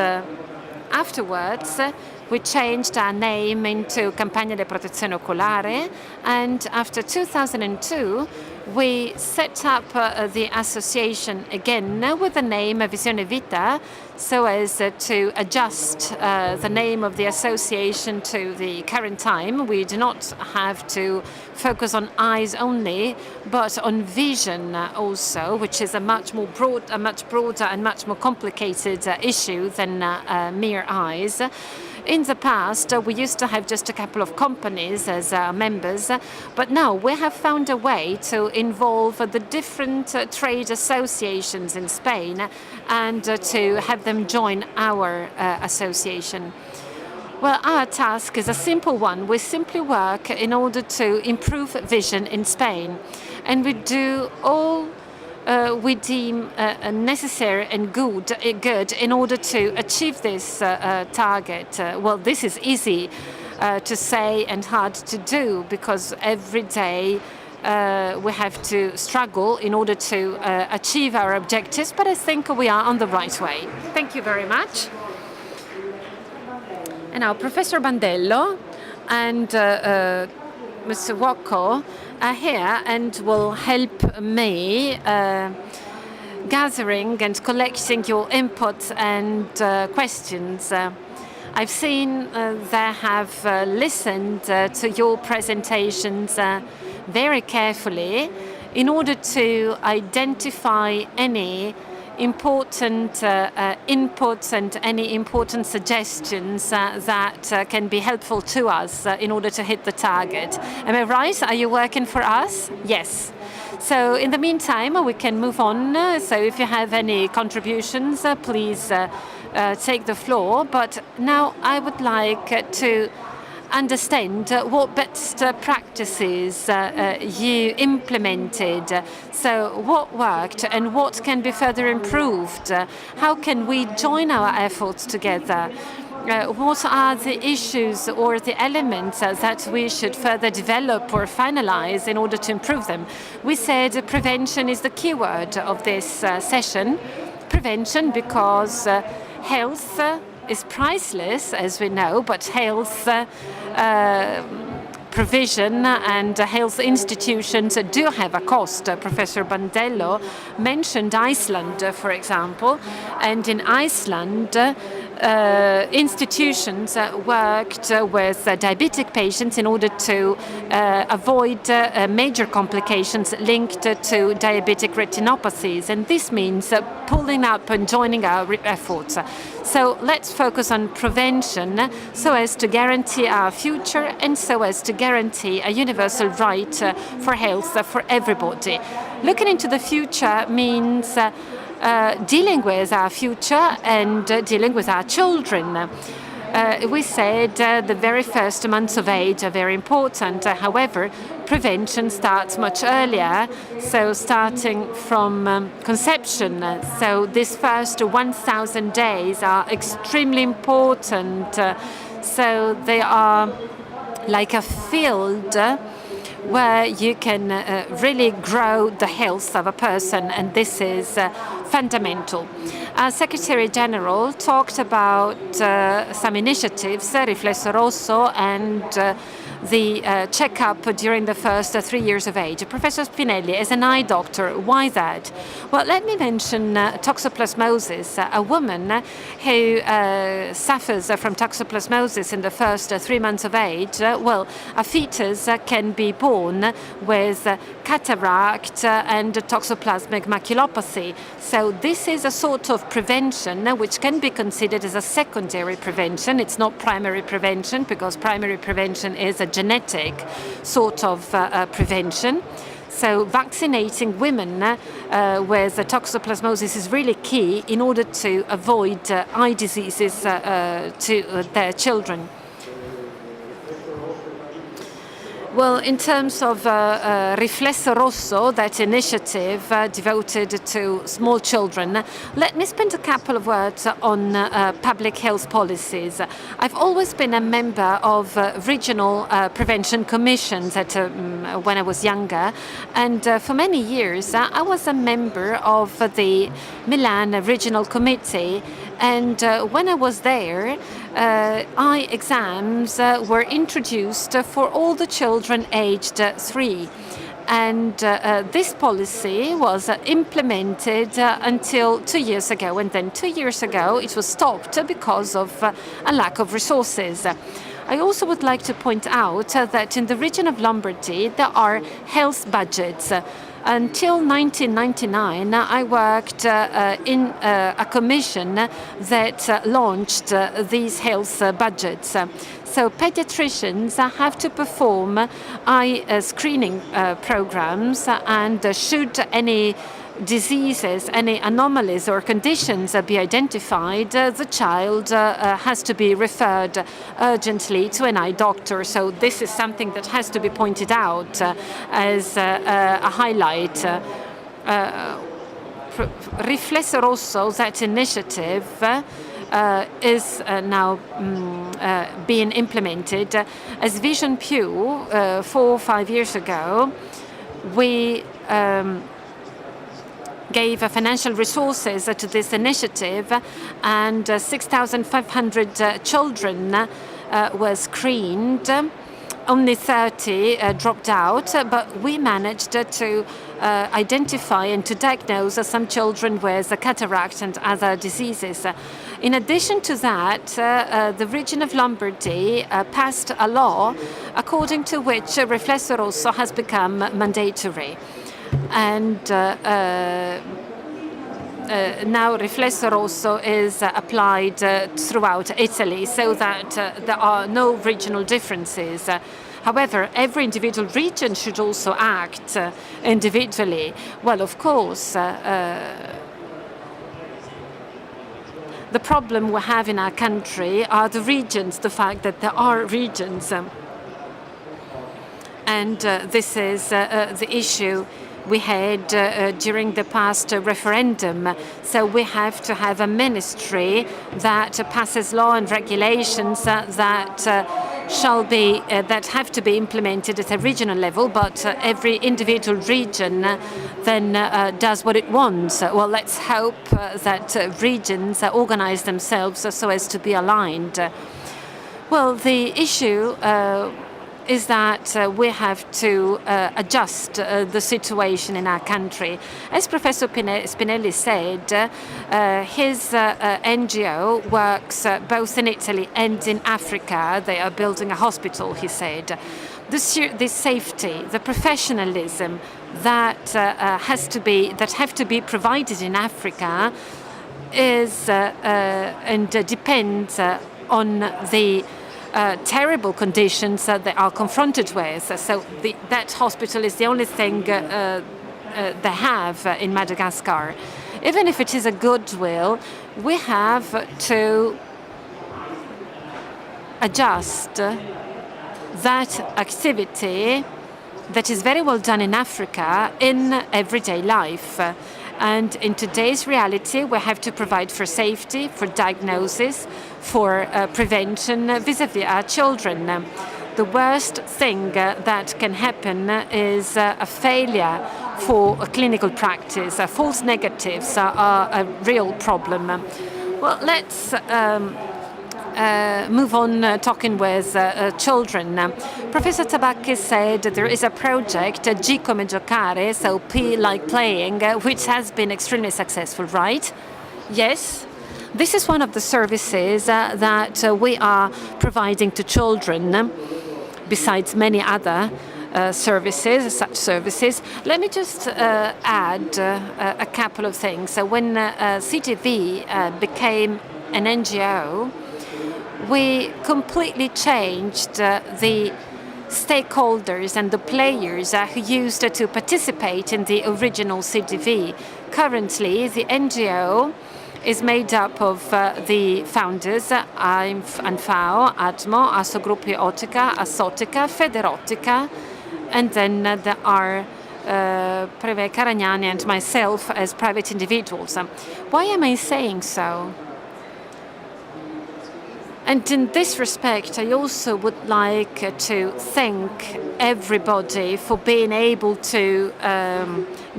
afterwards we changed our name into Campagna de Protezione Oculare, and after 2002 we set up the association again with the name Visione Vita, so as to adjust the name of the association to the current time. We do not have to focus on eyes only, but on vision also, which is a much broader and much more complicated issue than mere eyes. In the past, we used to have just a couple of companies as members, but now we have found a way to involve the different trade associations in Spain and to have them join our association. Well, our task is a simple one. We simply work in order to improve vision in Spain, and we do all we deem necessary and good in order to achieve this target. Well, this is easy to say and hard to do, because every day we have to struggle in order to achieve our objectives, but I think we are on the right way. Thank you very much. And now Professor Bandello and Mr. Wacko are here and will help me gathering and collecting your input and questions. I've seen they have listened to your presentations very carefully in order to identify any important inputs and any important suggestions that can be helpful to us in order to hit the target. Am I right? Are you working for us? Yes. So in the meantime, we can move on. So if you have any contributions, please take the floor. But now I would like to understand what best practices you implemented. So what worked and what can be further improved? How can we join our efforts together? What are the issues or the elements that we should further develop or finalize in order to improve them? We said prevention is the keyword of this session. Prevention, because health is priceless, as we know, but health provision and health institutions do have a cost. Professor Bandello mentioned Iceland, for example, and in Iceland, institutions worked with diabetic patients in order to avoid major complications linked to diabetic retinopathies, and this means pulling up and joining our efforts. So let's focus on prevention so as to guarantee our future and so as to guarantee a universal right for health for everybody. Looking into the future means dealing with our future and dealing with our children. We said the very first months of age are very important. However, prevention starts much earlier, so starting from conception. So these first 1,000 days are extremely important. So they are like a field where you can really grow the health of a person, and this is fundamental. Our Secretary General talked about some initiatives, Riflesso Rosso and the checkup during the first 3 years of age. Professor Spinelli, as an eye doctor, why that? Well, let me mention toxoplasmosis. A woman who suffers from toxoplasmosis in the first 3 months of age, well, a fetus can be born with cataract and toxoplasmic maculopathy. So this is a sort of prevention which can be considered as a secondary prevention. It's not primary prevention, because primary prevention is a genetic sort of prevention. So vaccinating women with toxoplasmosis is really key in order to avoid eye diseases to their children. Well, in terms of Riflesso Rosso, that initiative devoted to small children, let me spend a couple of words on public health policies. I've always been a member of regional prevention commissions when I was younger, and for many years I was a member of the Milan Regional Committee. And when I was there, eye exams were introduced for all the children aged 3. And this policy was implemented until 2 years ago, and then 2 years ago it was stopped because of a lack of resources. I also would like to point out that in the region of Lombardy there are health budgets. Until 1999, I worked in a commission that launched these health budgets. So pediatricians have to perform eye screening programs, and should any diseases, any anomalies or conditions be identified, the child has to be referred urgently to an eye doctor. So this is something that has to be pointed out as a highlight. Riflesso Rosso, that initiative, is now being implemented. As Vision Più, 4 or 5 years ago, we gave financial resources to this initiative, and 6,500 children were screened. Only 30 dropped out, but we managed to identify and to diagnose some children with cataract and other diseases. In addition to that, the region of Lombardy passed a law according to which Riflesso Rosso has become mandatory. And now Riflesso Rosso is applied throughout Italy, so that there are no regional differences. However, every individual region should also act individually. Well, of course, the problem we have in our country are the regions, the fact that there are regions. And this is the issue we had during the past referendum. So we have to have a ministry that passes law and regulations that shall be that have to be implemented at a regional level, but every individual region then does what it wants. Well, let's hope that regions organize themselves so as to be aligned. Well, the issue is that we have to adjust the situation in our country. As Professor Spinelli said, his NGO works both in Italy and in Africa. They are building a hospital, he said. The safety, the professionalism that have to be provided in Africa is and depends on the terrible conditions they are confronted with. So that hospital is the only thing they have in Madagascar. Even if it is a goodwill, we have to adjust that activity that is very well done in Africa in everyday life. And in today's reality, we have to provide for safety, for diagnosis, for prevention vis-à-vis our children. The worst thing that can happen is a failure for a clinical practice. False negatives are a real problem. Well, let's move on talking with children. Professor Tabacchi said there is a project, G come giocare, so P like playing, which has been extremely successful, right? Yes. This is one of the services that we are providing to children, besides many other such services. Let me just add a couple of things. So when CTV became an NGO, we completely changed the stakeholders and the players who used to participate in the original CTV. Currently, the NGO is made up of the founders, ANFAO, ADMO, Assogruppi Ottica, Assotica, Federottica, and then there are Preve Caragnani and myself as private individuals. Why am I saying so? And in this respect, I also would like to thank everybody for being able to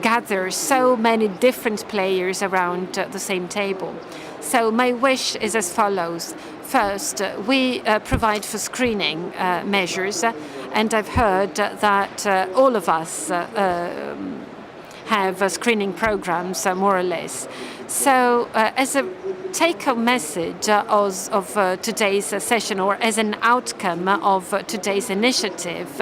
gather so many different players around the same table. So my wish is as follows. First, we provide for screening measures, And I've heard that all of us have screening programs, more or less. So as a take-home message of today's session, or as an outcome of today's initiative,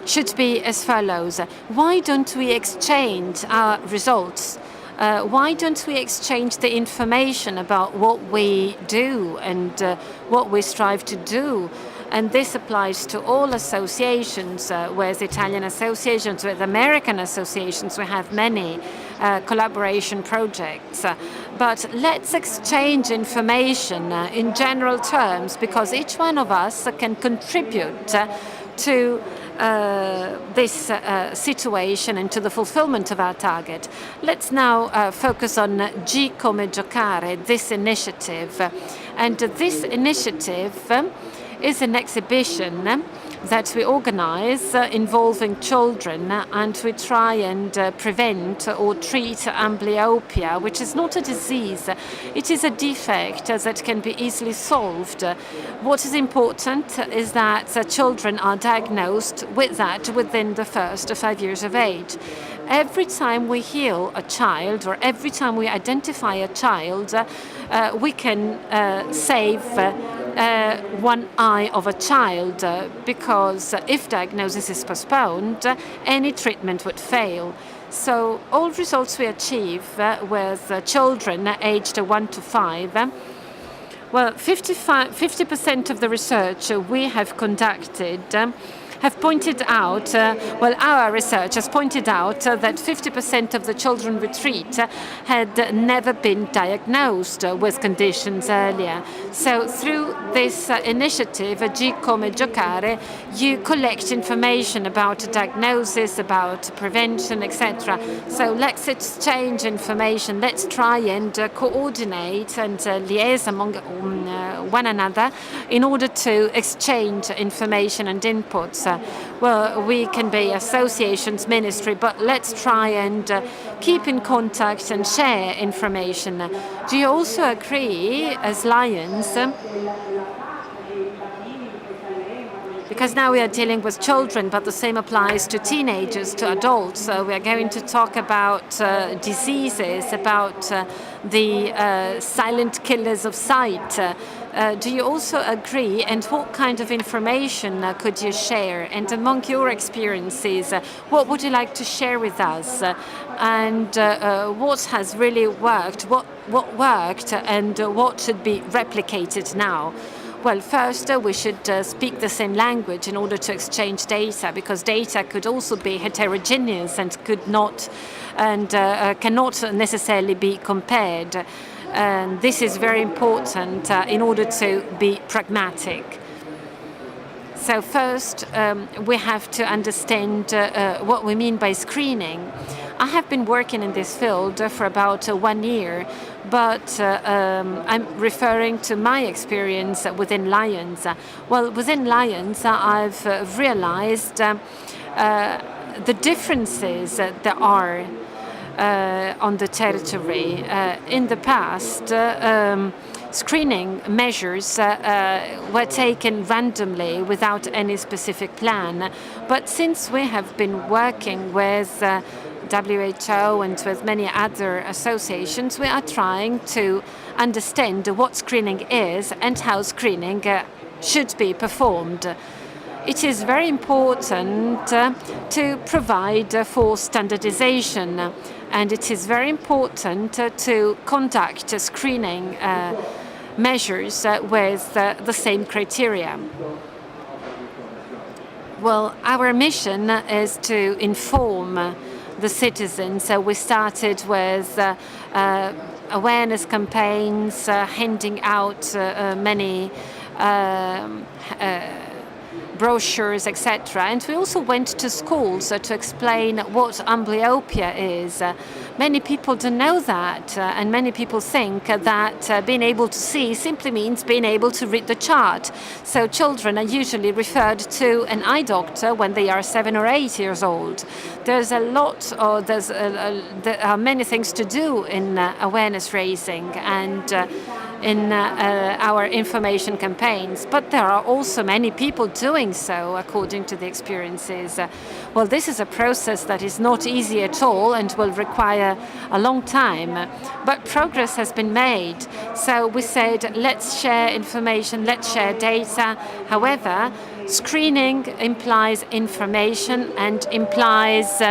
should be as follows. Why don't we exchange our results? Why don't we exchange the information about what we do and what we strive to do? And this applies to all associations, with Italian associations, with American associations. We have many collaboration projects. But let's exchange information in general terms, because each one of us can contribute to this situation and to the fulfillment of our target. Let's now focus on G come giocare, this initiative. And this initiative is an exhibition that we organize involving children, and we try and prevent or treat amblyopia, which is not a disease. It is a defect that can be easily solved. What is important is that children are diagnosed with that within the first 5 years of age. Every time we heal a child, or every time we identify a child, we can save one eye of a child, because if diagnosis is postponed, any treatment would fail. So all results we achieve with children aged 1 to 5, well, 50% of the research we have conducted have pointed out, our research has pointed out that 50% of the children we treat had never been diagnosed with conditions earlier. So through this initiative, G come giocare, you collect information about diagnosis, about prevention, etc. So let's exchange information, let's try and coordinate and liaise among one another in order to exchange information and inputs. Well, we can be associations, ministry, but let's try and keep in contact and share information. Do you also agree, as Lions, because now we are dealing with children, but the same applies to teenagers, to adults. So we are going to talk about diseases, about the silent killers of sight. Do you also agree, and what kind of information could you share? And among your experiences, what would you like to share with us? And what has really worked? What worked, and what should be replicated now? Well, first, we should speak the same language in order to exchange data, because data could also be heterogeneous and could not and cannot necessarily be compared. And this is very important in order to be pragmatic. So first, we have to understand what we mean by screening. I have been working in this field for about 1 year, but I'm referring to my experience within Lions. Well, within Lions, I've realized the differences there are on the territory. In the past, screening measures were taken randomly without any specific plan. But since we have been working with WHO and with many other associations, we are trying to understand what screening is and how screening should be performed. It is very important to provide for standardization, and it is very important to conduct screening measures with the same criteria. Well, our mission is to inform the citizens. So we started with awareness campaigns, handing out many brochures, etc. And we also went to schools to explain what amblyopia is. Many people don't know that, and many people think that being able to see simply means being able to read the chart. So children are usually referred to an eye doctor when they are 7 or 8 years old. There's a lot, or there are many things to do in awareness raising, and in our information campaigns, but there are also many people doing so according to the experiences. Well, this is a process that is not easy at all and will require a long time, but progress has been made. So we said, let's share information, let's share data. However, screening implies information and implies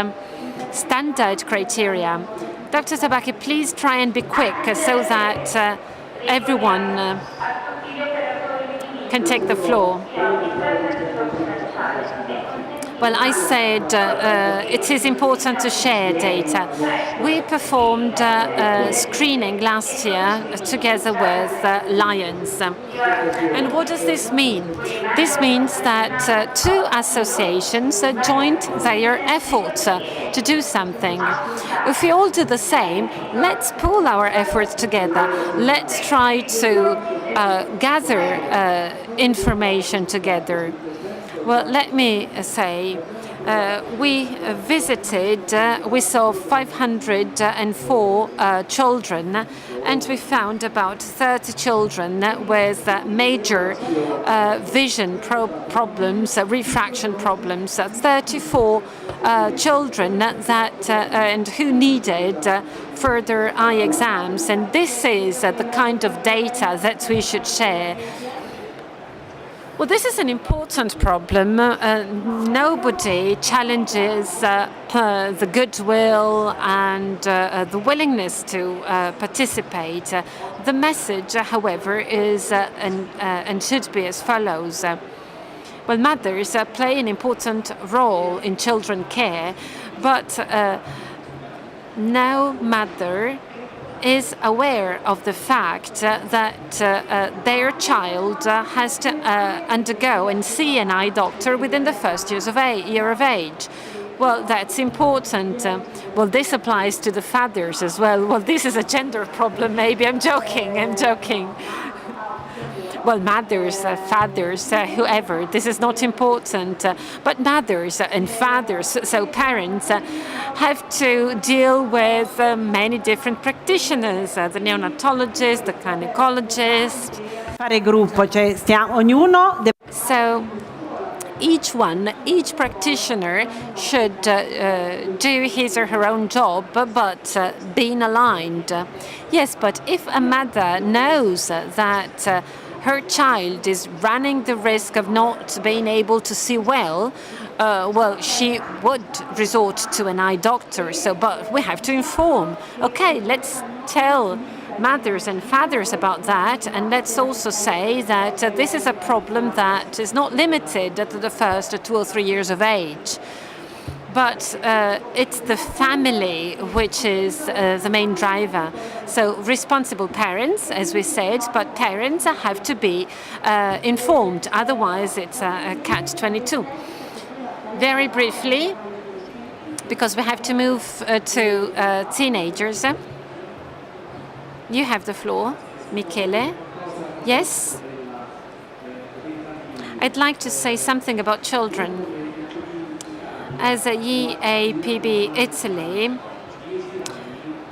standard criteria. Dr. Tabaki, please try and be quick so that everyone can take the floor. Well, I said it is important to share data. We performed screening last year together with Lions. And what does this mean? This means that two associations joined their efforts to do something. If we all do the same, let's pool our efforts together. Let's try to gather information together. Well, let me say, we visited, we saw 504 children, and we found about 30 children with major vision problems, refraction problems, 34 children that and who needed further eye exams. And this is the kind of data that we should share. Well, this is an important problem. Nobody challenges the goodwill and the willingness to participate. The message, however, is and should be as follows. Well, mothers play an important role in children care, but no mother is aware of the fact that their child has to undergo and see an eye doctor within the first year of age. Well, that's important. Well, this applies to the fathers as well. Well, this is a gender problem, maybe. I'm joking. Well, mothers, fathers, whoever, this is not important. But mothers and fathers, so parents, have to deal with many different practitioners, the neonatologist, the gynecologist. Fare gruppo, cioè ognuno So each practitioner should do his or her own job, but being aligned. Yes, but if a mother knows that her child is running the risk of not being able to see well, well, she would resort to an eye doctor. So, but we have to inform. Okay, let's tell mothers and fathers about that, and let's also say that this is a problem that is not limited to the first 2 or 3 years of age. But it's the family which is the main driver. So responsible parents, as we said, but parents have to be informed. Otherwise, it's a catch-22. Very briefly, because we have to move to teenagers. You have the floor, Michele. Yes? I'd like to say something about children. As a EAPB Italy,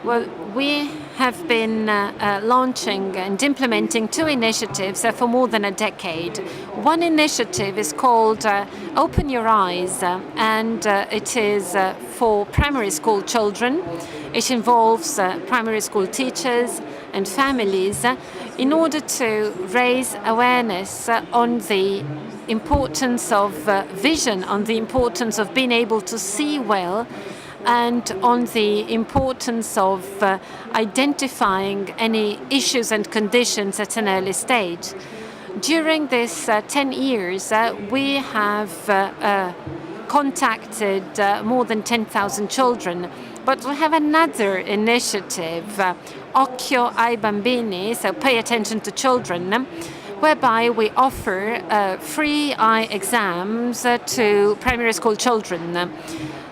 well, we have been launching and implementing 2 initiatives for more than a decade. One initiative is called Open Your Eyes, and it is for primary school children. It involves primary school teachers and families in order to raise awareness on the importance of vision, on the importance of being able to see well, and on the importance of identifying any issues and conditions at an early stage. During this 10 years, we have contacted more than 10,000 children. But we have another initiative, Occhio ai Bambini, so pay attention to children, whereby we offer free eye exams to primary school children.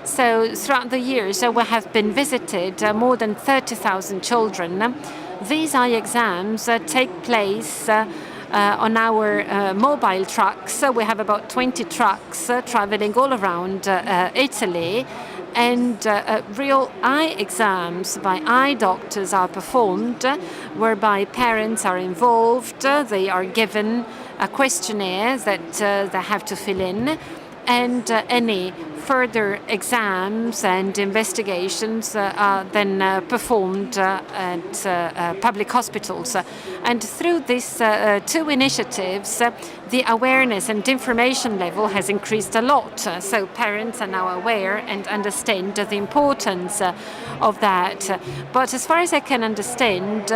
So throughout the years, we have been visited more than 30,000 children. These eye exams take place on our mobile trucks. We have about 20 trucks traveling all around Italy, and real eye exams by eye doctors are performed, whereby parents are involved. They are given a questionnaire that they have to fill in, and any further exams and investigations are then performed at public hospitals. And through these two initiatives, the awareness and information level has increased a lot. So parents are now aware and understand the importance of that. But as far as I can understand,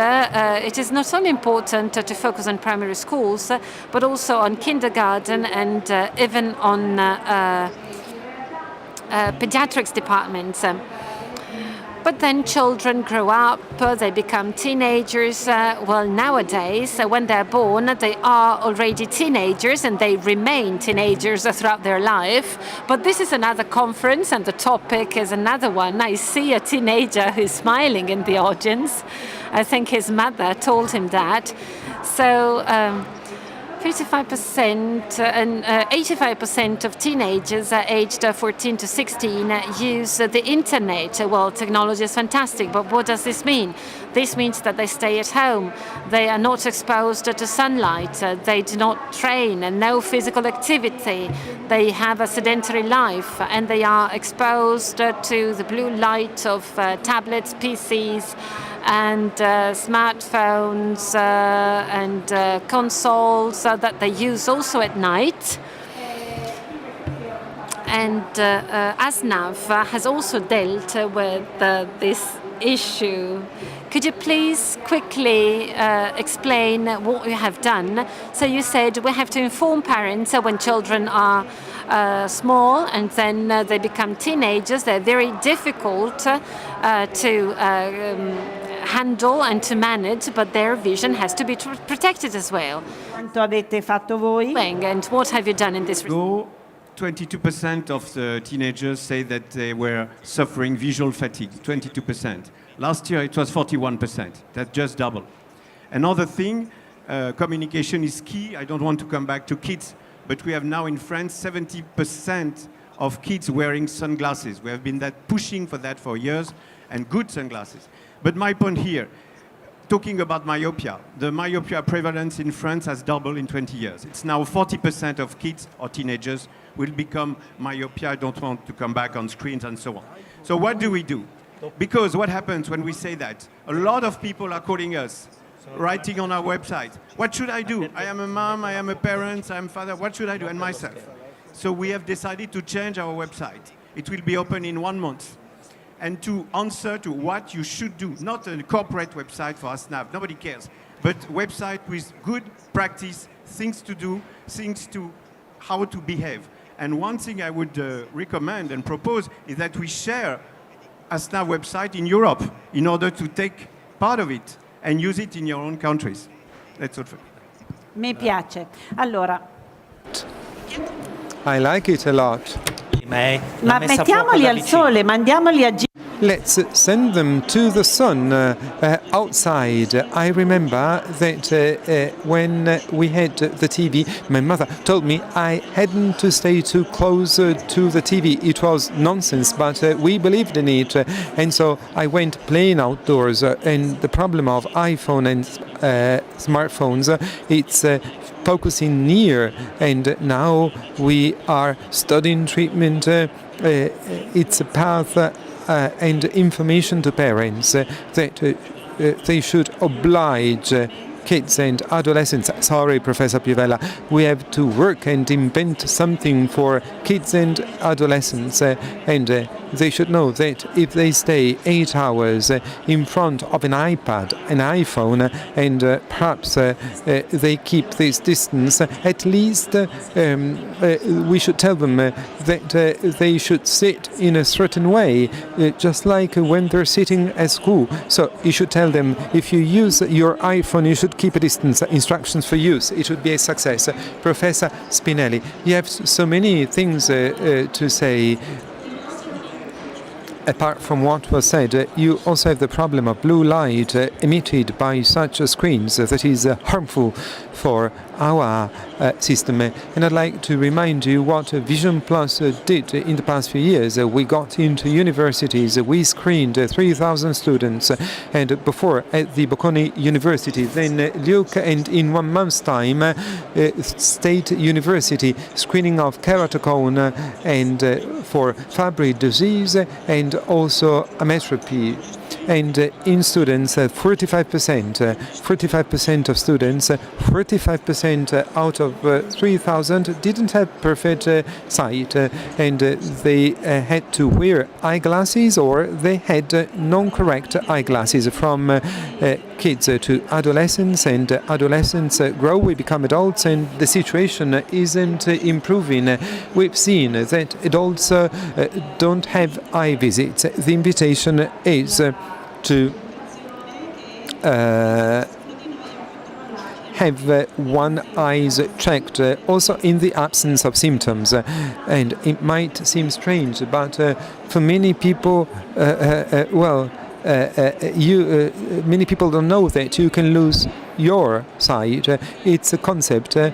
it is not only important to focus on primary schools, but also on kindergarten and even on pediatrics departments. But then children grow up, they become teenagers. Well, nowadays, when they're born, they are already teenagers and they remain teenagers throughout their life. But this is another conference and the topic is another one. I see a teenager who's smiling in the audience. I think his mother told him that. So 55% and 85% of teenagers aged 14 to 16 use the internet. Well, technology is fantastic, but what does this mean? This means that they stay at home. They are not exposed to sunlight. They do not train and no physical activity. They have a sedentary life and they are exposed to the blue light of tablets, PCs, and smartphones and consoles that they use also at night. And ASNAV has also dealt with this issue. Could you please quickly explain what you have done? So you said we have to inform parents when children are small and then they become teenagers. They're very difficult to handle and to manage, but their vision has to be protected as well. Quanto avete fatto voi? And what have you done in this Go 22% of the teenagers say that they were suffering visual fatigue, 22%. Last year it was 41%, that's just double. Another thing, communication is key. I don't want to come back to kids, but we have now in France 70% of kids wearing sunglasses. We have been pushing for that for years, and good sunglasses. But my point here, talking about myopia, the myopia prevalence in France has doubled in 20 years. It's now 40% of kids or teenagers will become myopia. I don't want to come back on screens and so on. So what do we do? Because what happens when we say that? A lot of people are calling us, writing on our website, what should I do? I am a mom, I am a parent, I am a father, what should I do? And myself. So we have decided to change our website. It will be open in 1 month. And to answer to what you should do, not a corporate website for ASNAV, nobody cares, but website with good practice, things to do, things to how to behave. And one thing I would recommend and propose is that we share ASNAV website in Europe in order to take part of it and use it in your own countries. That's all. Mi piace. Allora, I like it a lot. ma mettiamoli al sole, mandiamoli a Let's send them to the sun outside. I remember that when we had the TV, my mother told me I hadn't to stay too close to the TV. It was nonsense, but we believed in it. And so I went playing outdoors. And the problem of iPhone and smartphones, it's focusing near. And now we are studying treatment. It's a path and information to parents that they should oblige kids and adolescents. Sorry, Professor Piovella, we have to work and invent something for kids and adolescents, and they should know that if they stay 8 hours in front of an iPad, an iPhone, and perhaps they keep this distance, at least we should tell them that they should sit in a certain way, just like when they're sitting at school. So you should tell them, if you use your iPhone, you should keep a distance. Instructions for use. It would be a success. Professor Spinelli, you have so many things to say. Apart from what was said, you also have the problem of blue light emitted by such screens that is harmful for our system. And I'd like to remind you what Vision Plus did in the past few years. We got into universities, we screened 3,000 students, and before at the Bocconi University, then Luke, and in 1 month's time, State University, screening of keratoconus and for Fabry disease and also ametropy. And in students, 45% of students, 45% out of 3,000 didn't have perfect sight, and they had to wear eyeglasses or they had non-correct eyeglasses. From kids to adolescents, and adolescents grow, we become adults, and the situation isn't improving. We've seen that adults don't have eye visits. The invitation is to have one eyes checked, also in the absence of symptoms. And it might seem strange, but for many people, many people don't know that you can lose your sight. It's a concept that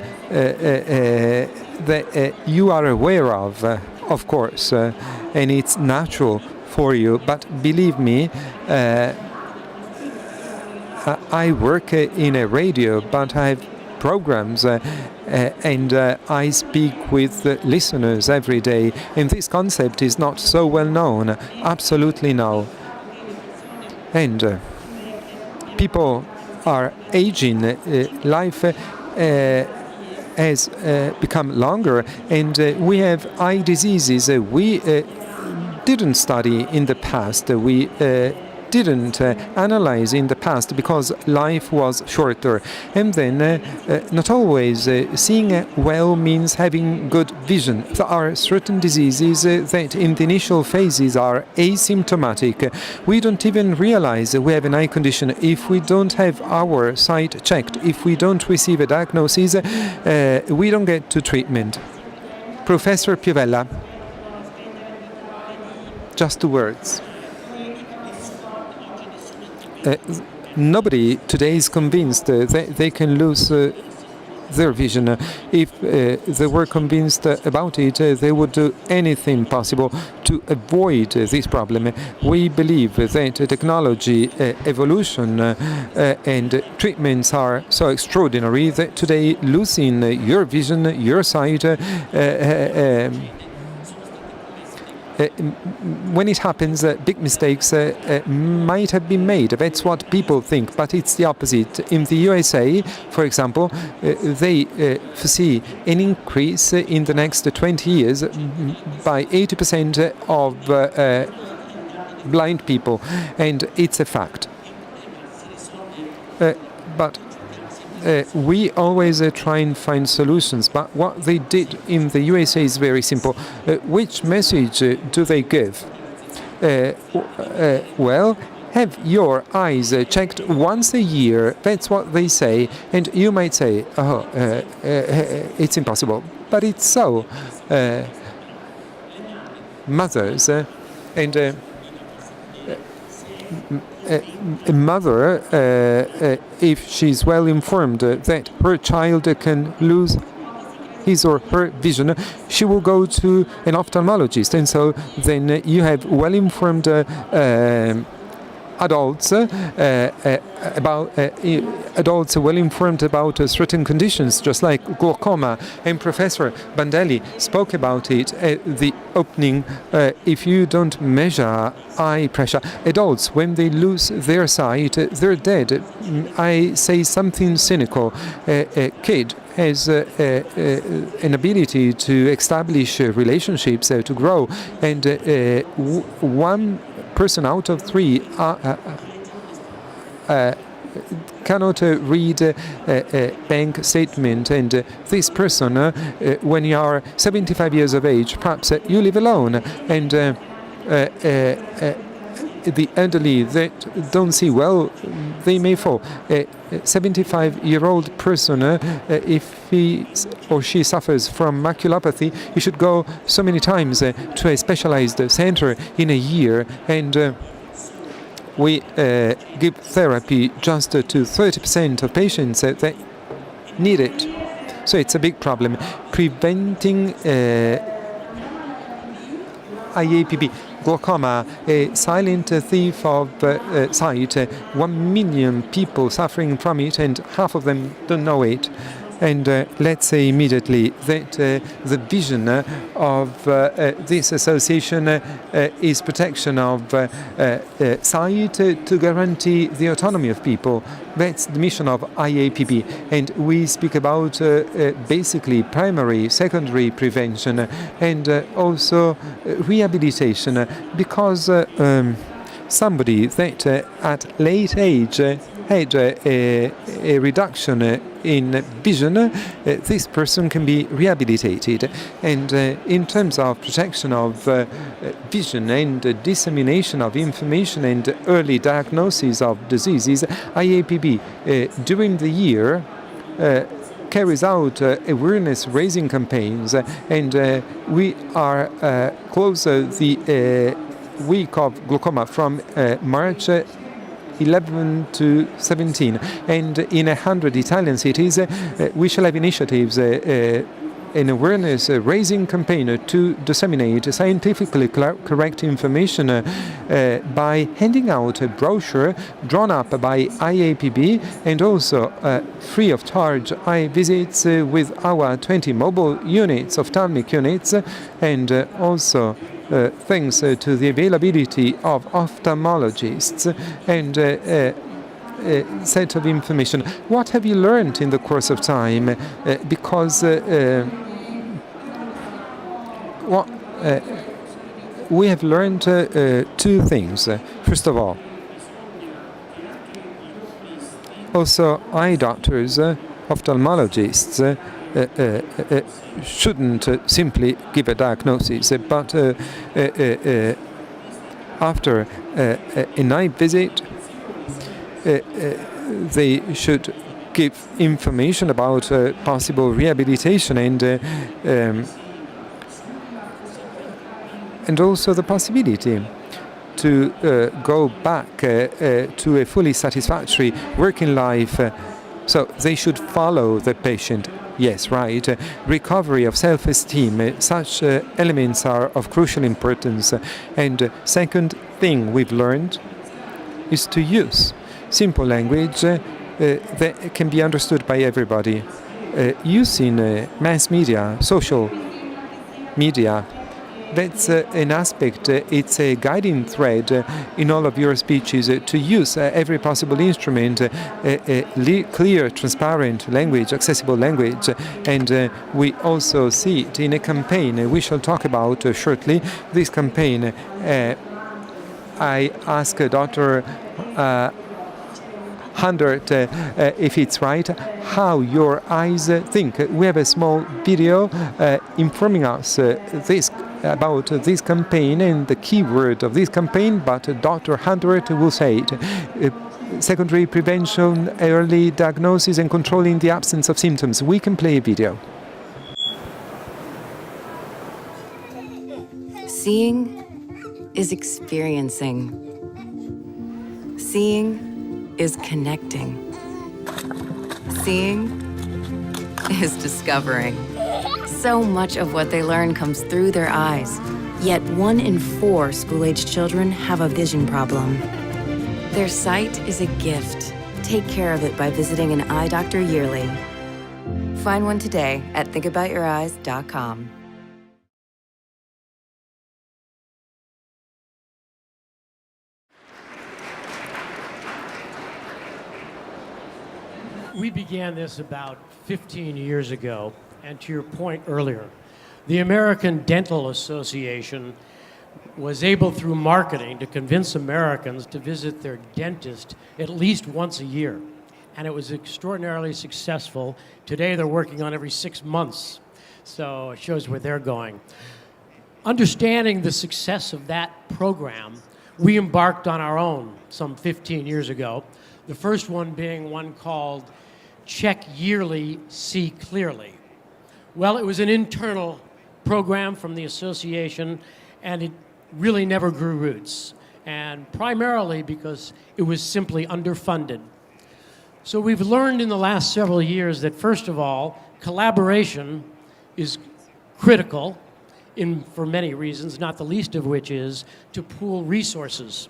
you are aware of course, and it's natural for you. But believe me, I work in a radio, but I have programs and I speak with listeners every day, and this concept is not so well known. Absolutely no. And people are aging, life has become longer, and we have eye diseases we didn't study in the past. We didn't analyze in the past because life was shorter. And then not always seeing well means having good vision. There are certain diseases that in the initial phases are asymptomatic. We don't even realize we have an eye condition if we don't have our sight checked. If we don't receive a diagnosis, we don't get to treatment. Professor Piovella, just 2 words. Nobody today is convinced that they can lose their vision. If they were convinced about it, they would do anything possible to avoid this problem. We believe that technology, evolution and treatments are so extraordinary that today losing your vision, your sight, when it happens, big mistakes might have been made. That's what people think, but it's the opposite. In the USA, for example, they foresee an increase in the next 20 years by 80% of blind people, and it's a fact. But we always try and find solutions, but what they did in the USA is very simple. Which message do they give? Well, have your eyes checked once a year. That's what they say. And you might say, it's impossible. But it's so. Mothers and a mother, if she's well informed that her child can lose his or her vision, she will go to an ophthalmologist. And so then you have well informed adults adults well informed about certain conditions, just like glaucoma. And Professor Bandelli spoke about it at the opening. If you don't measure eye pressure, adults, when they lose their sight, they're dead. I say something cynical. A kid has an ability to establish relationships, to grow, and one person out of 3 cannot read a bank statement, and this person, when you are 75 years of age, perhaps you live alone, and the elderly that don't see well, they may fall. A 75-year-old person, if he or she suffers from maculopathy, he should go so many times to a specialized center in a year, and we give therapy just to 30% of patients that need it. So it's a big problem. Preventing IAPB, glaucoma, a silent thief of sight. 1 million people suffering from it, and half of them don't know it. And let's say immediately that the vision of this association is protection of sight to guarantee the autonomy of people. That's the mission of IAPB. And we speak about basically primary, secondary prevention and also rehabilitation, because somebody that at late age had a reduction in vision, this person can be rehabilitated. And in terms of protection of vision and dissemination of information and early diagnosis of diseases, IAPB during the year carries out awareness-raising campaigns, and we are close the week of glaucoma from March 11 to 17, and in 100 Italian cities we shall have initiatives, an awareness-raising campaign to disseminate scientifically correct information by handing out a brochure drawn up by IAPB, and also free of charge eye visits with our 20 mobile units, ophthalmic units, and also thanks to the availability of ophthalmologists and set of information. What have you learned in the course of time? Because we have learned two things. First of all, also eye doctors, ophthalmologists, shouldn't simply give a diagnosis, but after an eye visit, they should give information about possible rehabilitation and also the possibility to go back to a fully satisfactory working life. So they should follow the patient. Yes, right. Recovery of self-esteem. Such elements are of crucial importance. And second thing we've learned is to use simple language that can be understood by everybody. Using mass media, social media, that's an aspect, it's a guiding thread in all of your speeches, to use every possible instrument, clear, transparent language, accessible language, and we also see it in a campaign we shall talk about shortly. This campaign, I ask Dr. Hundred, if it's right, how your eyes think. We have a small video informing us about this campaign and the keyword of this campaign, but Dr. Hundred will say it. Secondary prevention, early diagnosis and controlling the absence of symptoms. We can play a video. Seeing is experiencing. Seeing is connecting. Seeing is discovering. So much of what they learn comes through their eyes. Yet 1 in 4 school-aged children have a vision problem. Their sight is a gift. Take care of it by visiting an eye doctor yearly. Find one today at thinkaboutyouryeyes.com. We began this about 15 years ago, and to your point earlier, the American Dental Association was able through marketing to convince Americans to visit their dentist at least once a year. And it was extraordinarily successful. Today they're working on every 6 months, so it shows where they're going. Understanding the success of that program, we embarked on our own some 15 years ago. The first one being one called Check Yearly, See Clearly. Well, it was an internal program from the association, and it really never grew roots, and primarily because it was simply underfunded. So we've learned in the last several years that, first of all, collaboration is critical for many reasons, not the least of which is to pool resources.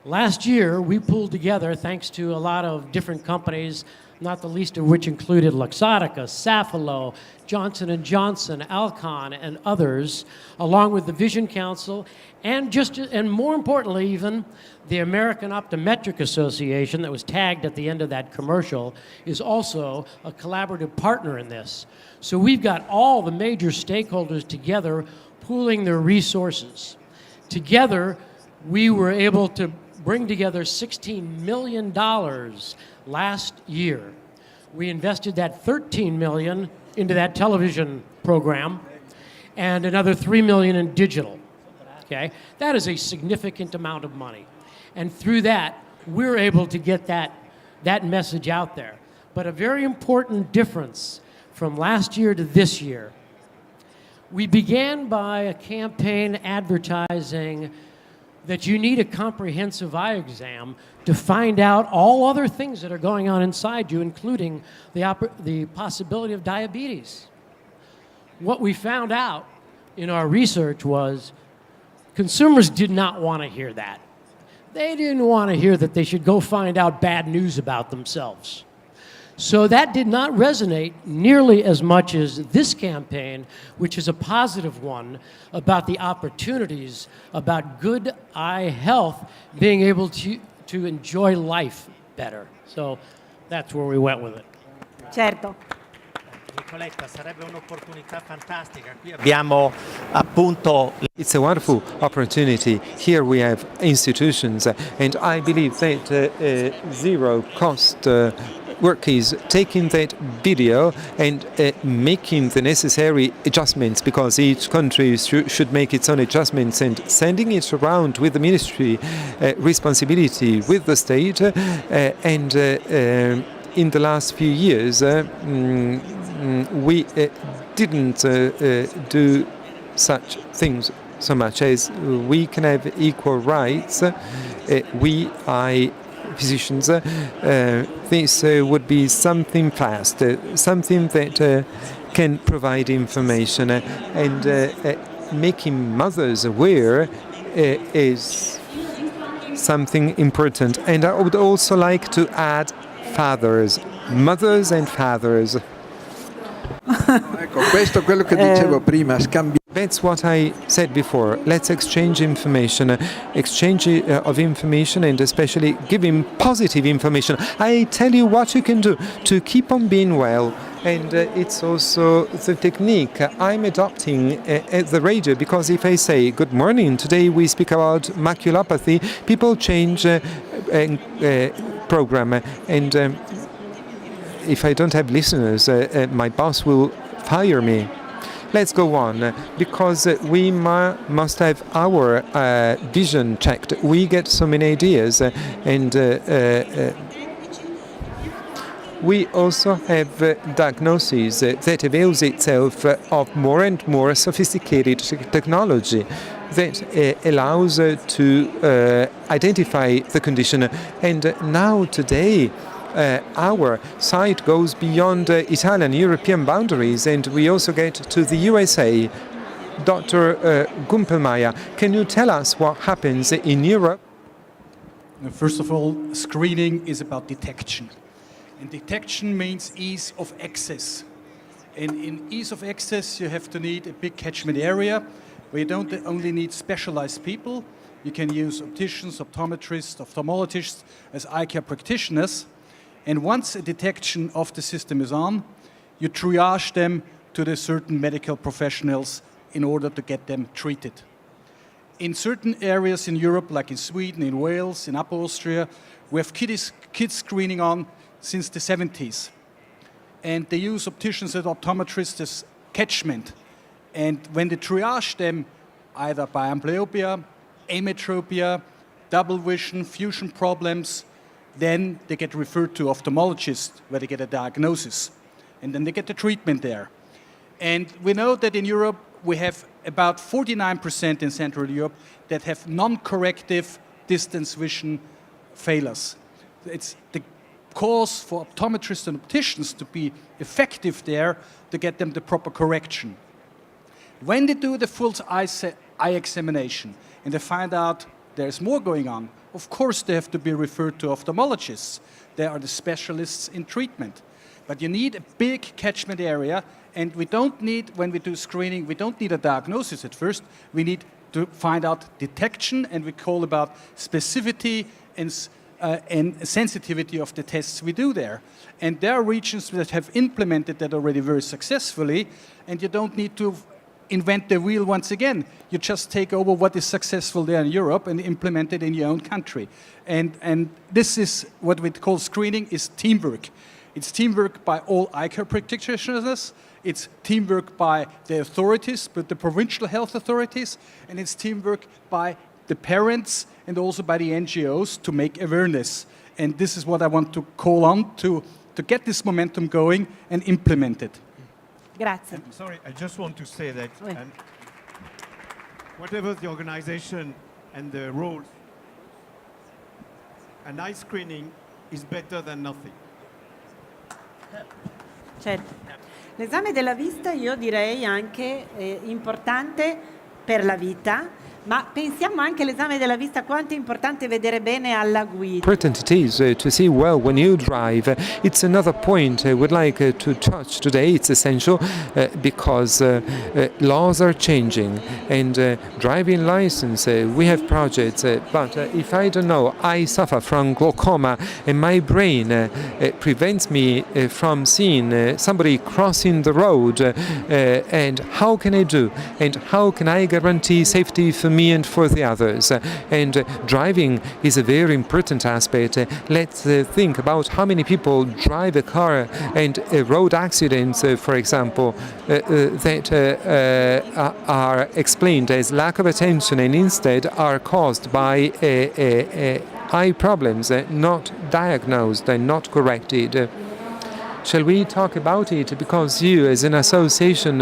Last year, we pooled together, thanks to a lot of different companies, not the least of which included Luxottica, Safilo, Johnson & Johnson, Alcon, and others, along with the Vision Council, and more importantly even, the American Optometric Association that was tagged at the end of that commercial is also a collaborative partner in this. So we've got all the major stakeholders together pooling their resources. Together, we were able to bring together $16 million last year. We invested that $13 million into that television program and another $3 million in digital. Okay? That is a significant amount of money. And through that, we're able to get that message out there. But a very important difference from last year to this year, we began by a campaign advertising that you need a comprehensive eye exam to find out all other things that are going on inside you, including the possibility of diabetes. What we found out in our research was consumers did not want to hear that. They didn't want to hear that they should go find out bad news about themselves. So that did not resonate nearly as much as this campaign, which is a positive one about the opportunities, about good eye health, being able to enjoy life better. So that's where we went with it. Certo. Nicoletta, sarebbe un'opportunità fantastica. Qui abbiamo appunto. It's a wonderful opportunity. Here we have institutions, and I believe that zero cost work is taking that video and making the necessary adjustments, because each country should make its own adjustments, and sending it around with the ministry responsibility with the state. And in the last few years, we didn't do such things so much as we can have equal rights. We eye physicians, this would be something fast, something that can provide information, and making mothers aware is something important. And I would also like to add fathers, mothers and fathers. Ecco, questo è quello che dicevo prima, That's what I said before. Let's exchange information, of information, and especially giving positive information. I tell you what you can do to keep on being well. And it's also the technique I'm adopting at the radio, because if I say, good morning, today we speak about maculopathy, people change program. And if I don't have listeners, my boss will fire me. Let's go on, because we must have our vision checked. We get so many ideas, and we also have diagnoses that avails itself of more and more sophisticated technology that allows to identify the condition. And now today, our sight goes beyond Italian, European boundaries, and we also get to the USA. Dr. Gumpelmeier, can you tell us what happens in Europe? First of all, screening is about detection. And detection means ease of access. And in ease of access, you have to need a big catchment area where you don't only need specialized people. You can use opticians, optometrists, ophthalmologists as eye care practitioners. And once a detection of the system is on, you triage them to the certain medical professionals in order to get them treated. In certain areas in Europe, like in Sweden, in Wales, in Upper Austria, we have kids screening on since the 70s. And they use opticians and optometrists as catchment. And when they triage them, either by amblyopia, ametropia, double vision, fusion problems, then they get referred to ophthalmologists where they get a diagnosis. And then they get the treatment there. And we know that in Europe, we have about 49% in Central Europe that have non-corrective distance vision failures. It's the cause for optometrists and opticians to be effective there to get them the proper correction. When they do the full eye examination and they find out there's more going on, of course they have to be referred to ophthalmologists. They are the specialists in treatment. But you need a big catchment area, and we don't need, when we do screening, we don't need a diagnosis at first. We need to find out detection, and we call about specificity and sensitivity of the tests we do there. And there are regions that have implemented that already very successfully, and you don't need to invent the wheel once again. You just take over what is successful there in Europe and implement it in your own country. And this is what we call screening is teamwork. It's teamwork by all eye care practitioners, it's teamwork by the authorities, but the provincial health authorities, and it's teamwork by the parents and also by the NGOs to make awareness. And this is what I want to call on to get this momentum going and implement it. Grazie. I'm sorry, I just want to say that whatever the organization and the rules, an eye screening is better than nothing. Certo. L'esame della vista io direi anche importante per la vita, ma pensiamo anche all'esame della vista quanto è importante vedere bene alla guida. Important it is to see well when you drive. It's another point I would like to touch today. It's essential because laws are changing and driving license, we have projects, but if I don't know, I suffer from glaucoma and my brain prevents me from seeing somebody crossing the road, and how can I do? And how can I guarantee safety for me and for the others? And driving is a very important aspect. Let's think about how many people drive a car and road accidents, for example, that are explained as lack of attention and instead are caused by eye problems, not diagnosed and not corrected. Shall we talk about it? Because you, as an association,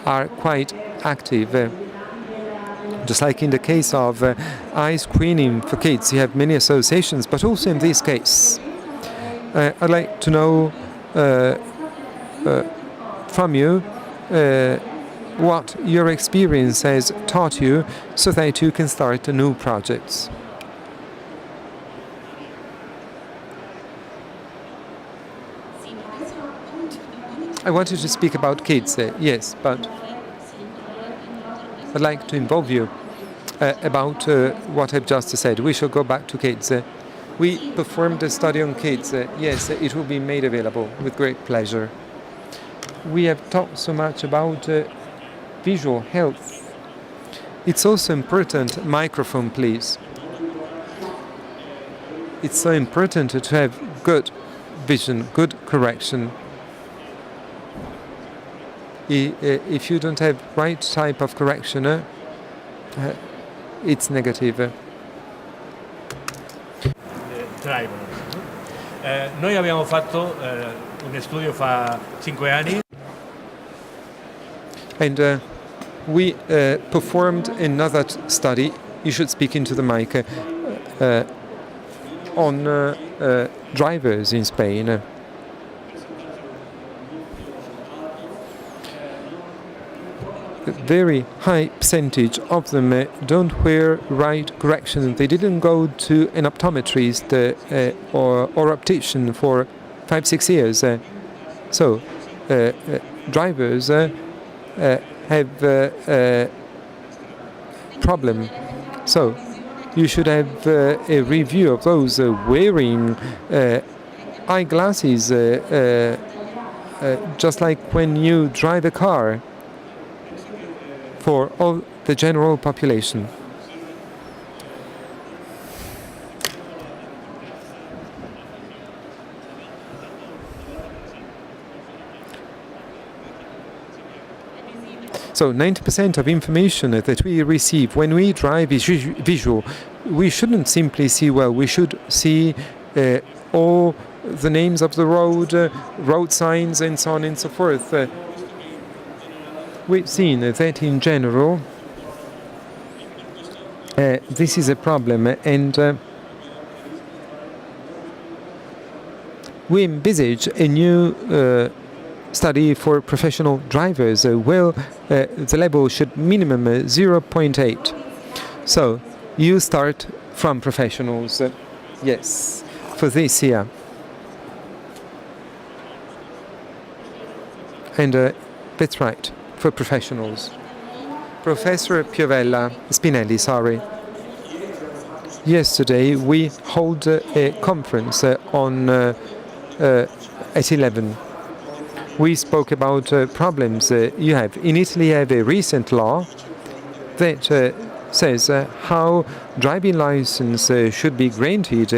are quite active. Just like in the case of eye screening for kids, you have many associations, but also in this case, I'd like to know from you what your experience has taught you so that you can start new projects. I wanted to speak about kids, yes, but I'd like to involve you about what I've just said. We shall go back to kids. We performed a study on kids. Yes, it will be made available with great pleasure. We have talked so much about visual health. It's also important, microphone please. It's so important to have good vision, good correction. If you don't have right type of correction, it's negative. Noi abbiamo fatto un studio fa 5 anni. And we performed another study, you should speak into the mic, on drivers in Spain. A very high percentage of them don't wear right correction. They didn't go to an optometrist or optician for 5-6 years. So drivers have a problem. So you should have a review of those wearing eyeglasses, just like when you drive a car, for all the general population. So 90% of information that we receive when we drive is visual. We shouldn't simply see well, we should see all the names of the road, road signs and so on and so forth. We've seen that in general this is a problem, and we envisage a new study for professional drivers. The level should minimum 0.8. So you start from professionals, yes, for this year. And that's right, for professionals. Professor Spinelli, sorry. Yesterday we hold a conference at 11. We spoke about problems you have. In Italy, you have a recent law that says how driving license should be granted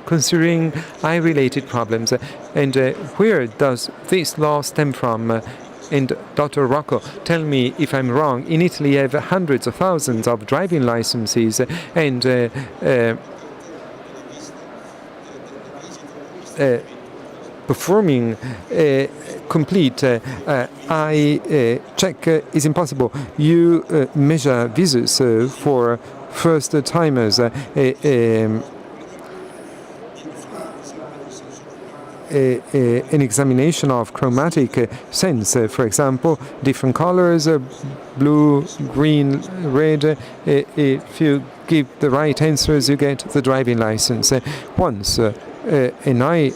considering eye-related problems. And where does this law stem from? And Dr. Rocco, tell me if I'm wrong. In Italy, you have hundreds of thousands of driving licenses, and performing a complete eye check is impossible. You measure visits for first-timers. An examination of chromatic sense, for example, different colors, blue, green, red. If you give the right answers, you get the driving license. Once an eye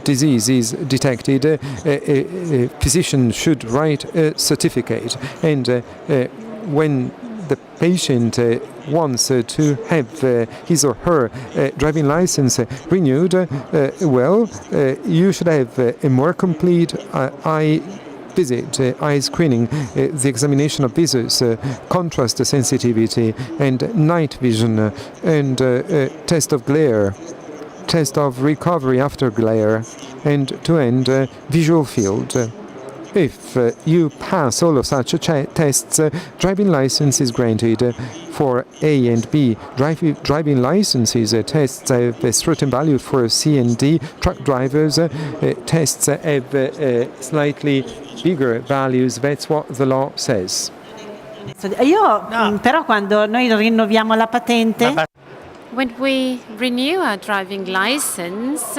disease is detected, a physician should write a certificate. And when the patient wants to have his or her driving license renewed, you should have a more complete eye visit, eye screening, the examination of visors, contrast sensitivity, and night vision, and test of glare, test of recovery after glare, and to end visual field. If you pass all of such tests, driving license is granted. For A and B driving licenses, tests have a certain value. For C and D truck drivers, tests have slightly bigger values. That's what the law says. Però quando noi rinnoviamo la patente, when we renew our driving license,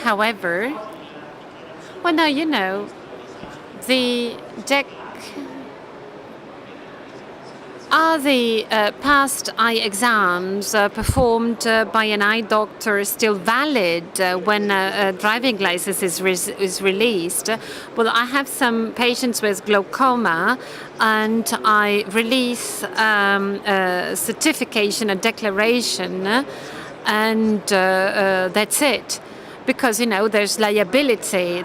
however, well, now you know, the past eye exams performed by an eye doctor still valid when a driving license is released? Well, I have some patients with glaucoma, and I release a certification, a declaration, and that's it. Because, you know, there's liability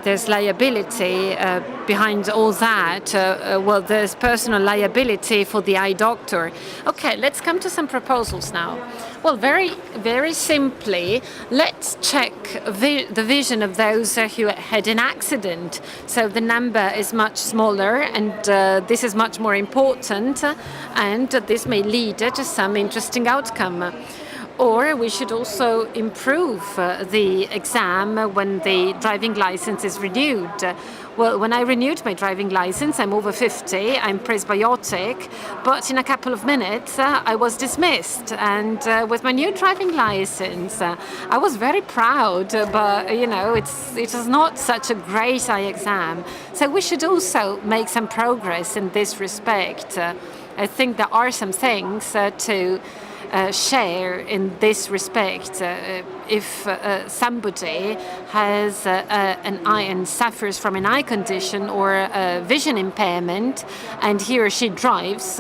behind all that. Well, there's personal liability for the eye doctor. Okay, let's come to some proposals now. Well, very, very simply, let's check the vision of those who had an accident. So the number is much smaller, and this is much more important, and this may lead to some interesting outcome. Or we should also improve the exam when the driving license is renewed. Well, when I renewed my driving license, I'm over 50, I'm presbyotic, but in a couple of minutes I was dismissed. And with my new driving license, I was very proud, but you know, it was not such a great eye exam. So we should also make some progress in this respect. I think there are some things to share in this respect. If somebody has an eye and suffers from an eye condition or a vision impairment, and he or she drives,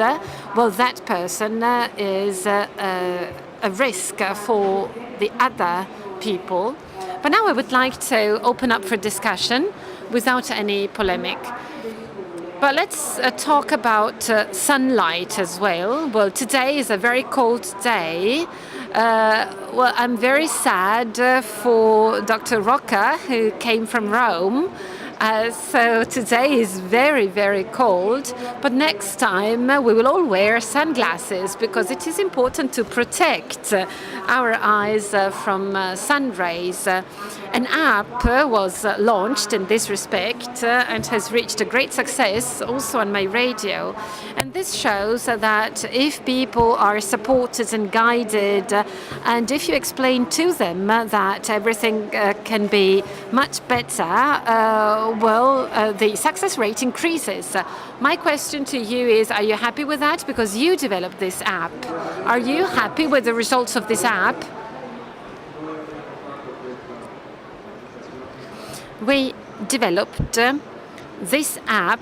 well, that person is a risk for the other people. But now I would like to open up for discussion without any polemic. But let's talk about sunlight as well. Well, today is a very cold day. Well, I'm very sad for Dr. Rocca, who came from Rome. So today is very, very cold, but next time we will all wear sunglasses because it is important to protect our eyes from sun rays. An app was launched in this respect and has reached a great success also on my radio. And this shows that if people are supported and guided, and if you explain to them that everything can be much better, the success rate increases. My question to you is, are you happy with that? Because you developed this app. Are you happy with the results of this app? We developed this app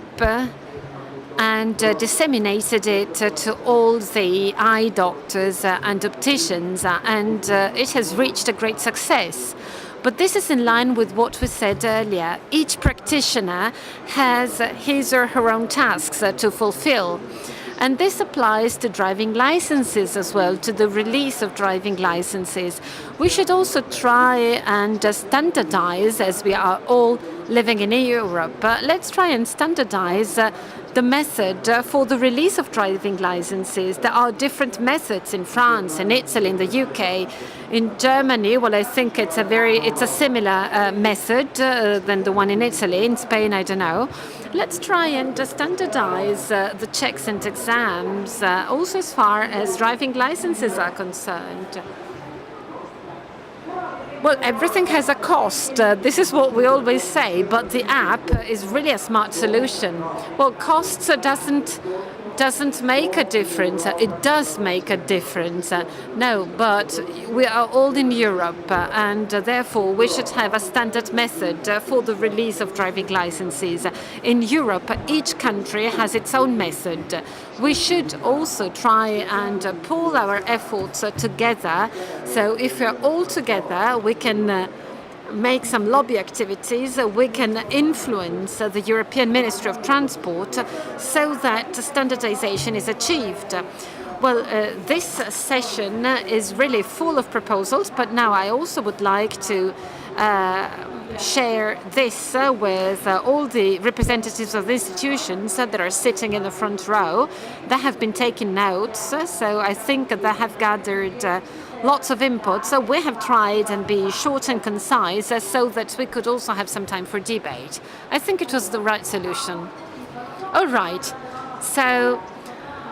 and disseminated it to all the eye doctors and opticians, and it has reached a great success. But this is in line with what we said earlier. Each practitioner has his or her own tasks to fulfill. And this applies to driving licenses as well, to the release of driving licenses. We should also try and standardize, as we are all living in Europe. Let's try and standardize the method for the release of driving licenses. There are different methods in France, in Italy, in the UK. In Germany, well, I think it's a similar method than the one in Italy. In Spain, I don't know. Let's try and standardize the checks and exams, also as far as driving licenses are concerned. Well, everything has a cost. This is what we always say, but the app is really a smart solution. Well, costs doesn't make a difference. It does make a difference. No, but we are all in Europe, and therefore we should have a standard method for the release of driving licenses. In Europe, each country has its own method. We should also try and pool our efforts together. So if we're all together, we can make some lobby activities, we can influence the European Ministry of Transport so that standardization is achieved. Well, this session is really full of proposals, but now I also would like to share this with all the representatives of the institutions that are sitting in the front row. They have been taking notes, so I think they have gathered lots of input. So we have tried and be short and concise so that we could also have some time for debate. I think it was the right solution. All right, so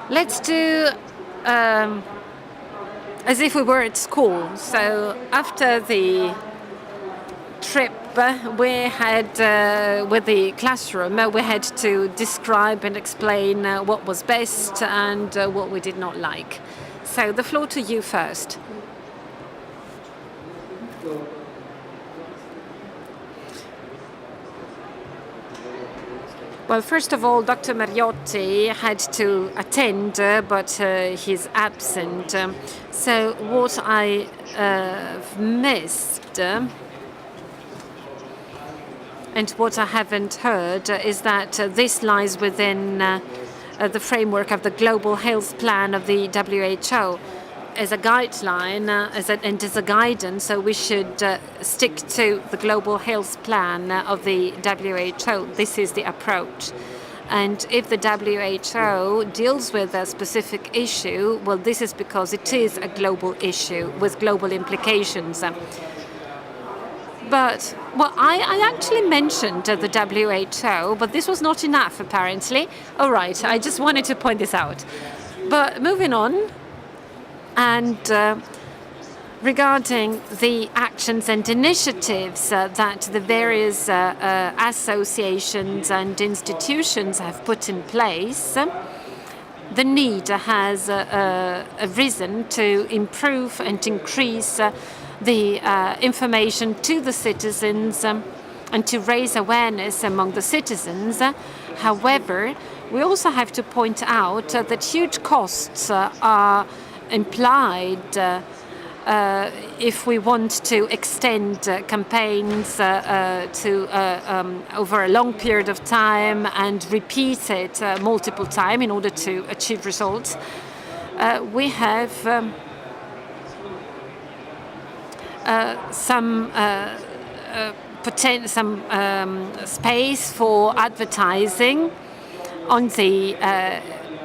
let's do as if we were at school. So after the trip we had with the classroom, we had to describe and explain what was best and what we did not like. So the floor to you first. Well, first of all, Dr. Mariotti had to attend, but he's absent. So what I missed and what I haven't heard is that this lies within the framework of the Global Health Plan of the WHO. As a guideline and as a guidance, so we should stick to the Global Health Plan of the WHO. This is the approach. And if the WHO deals with a specific issue, well, this is because it is a global issue with global implications. But, well, I actually mentioned the WHO, but this was not enough, apparently. All right, I just wanted to point this out. But moving on, and regarding the actions and initiatives that the various associations and institutions have put in place, the need has arisen to improve and increase the information to the citizens and to raise awareness among the citizens. However, we also have to point out that huge costs are implied if we want to extend campaigns to over a long period of time and repeat it multiple times in order to achieve results. We have some some space for advertising on the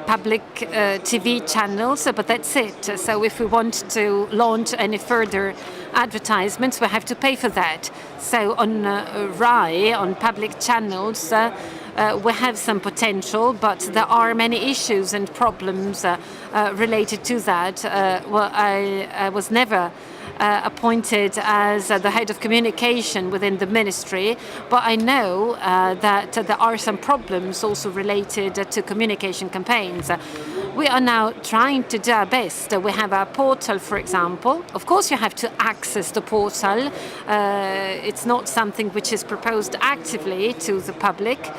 public TV channels, but that's it. So if we want to launch any further advertisements, we have to pay for that. So on RAI, on public channels, we have some potential, but there are many issues and problems related to that. Well, I was never appointed as the head of communication within the ministry, but I know that there are some problems also related to communication campaigns. We are now trying to do our best. We have our portal, for example. Of course, you have to access the portal. It's not something which is proposed actively to the public,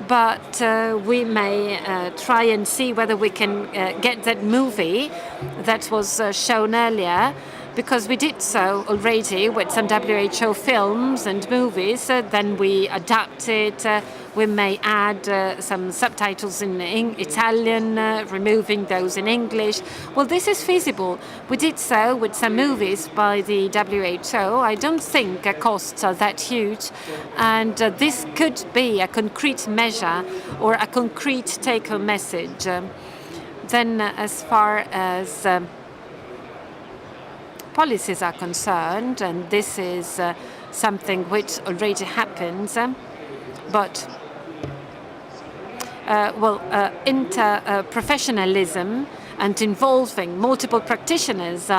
but we may try and see whether we can get that movie that was shown earlier, because we did so already with some WHO films and movies. Then we adapt it. We may add some subtitles in Italian, removing those in English. Well, this is feasible. We did so with some movies by the WHO. I don't think costs are that huge. And this could be a concrete measure or a concrete take-home message. Then as far as policies are concerned, and this is something which already happens, but interprofessionalism and involving multiple practitioners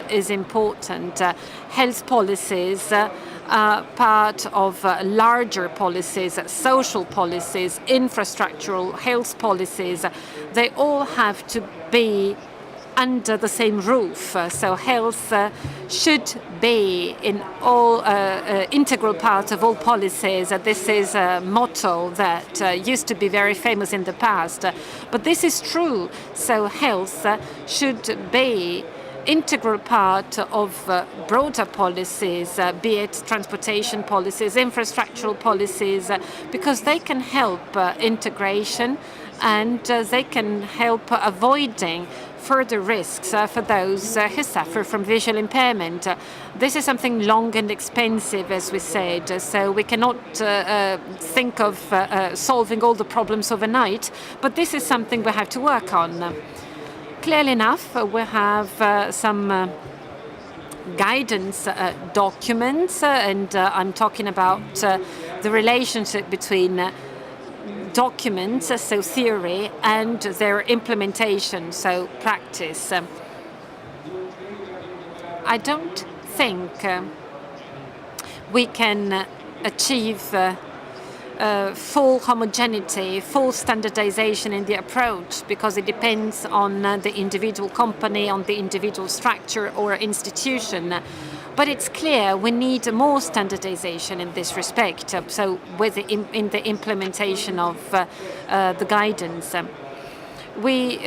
is important. Health policies are part of larger policies, social policies, infrastructural health policies. They all have to be under the same roof. So health should be in all integral part of all policies. This is a motto that used to be very famous in the past, but this is true. So health should be integral part of broader policies, be it transportation policies, infrastructural policies, because they can help integration and they can help avoiding further risks for those who suffer from visual impairment. This is something long and expensive, as we said, so we cannot think of solving all the problems overnight, but this is something we have to work on. Clearly enough, we have some guidance documents, and I'm talking about the relationship between documents, so theory, and their implementation, so practice. I don't think we can achieve full homogeneity, full standardization in the approach, because it depends on the individual company, on the individual structure or institution. But it's clear we need more standardization in this respect, so in the implementation of the guidance. We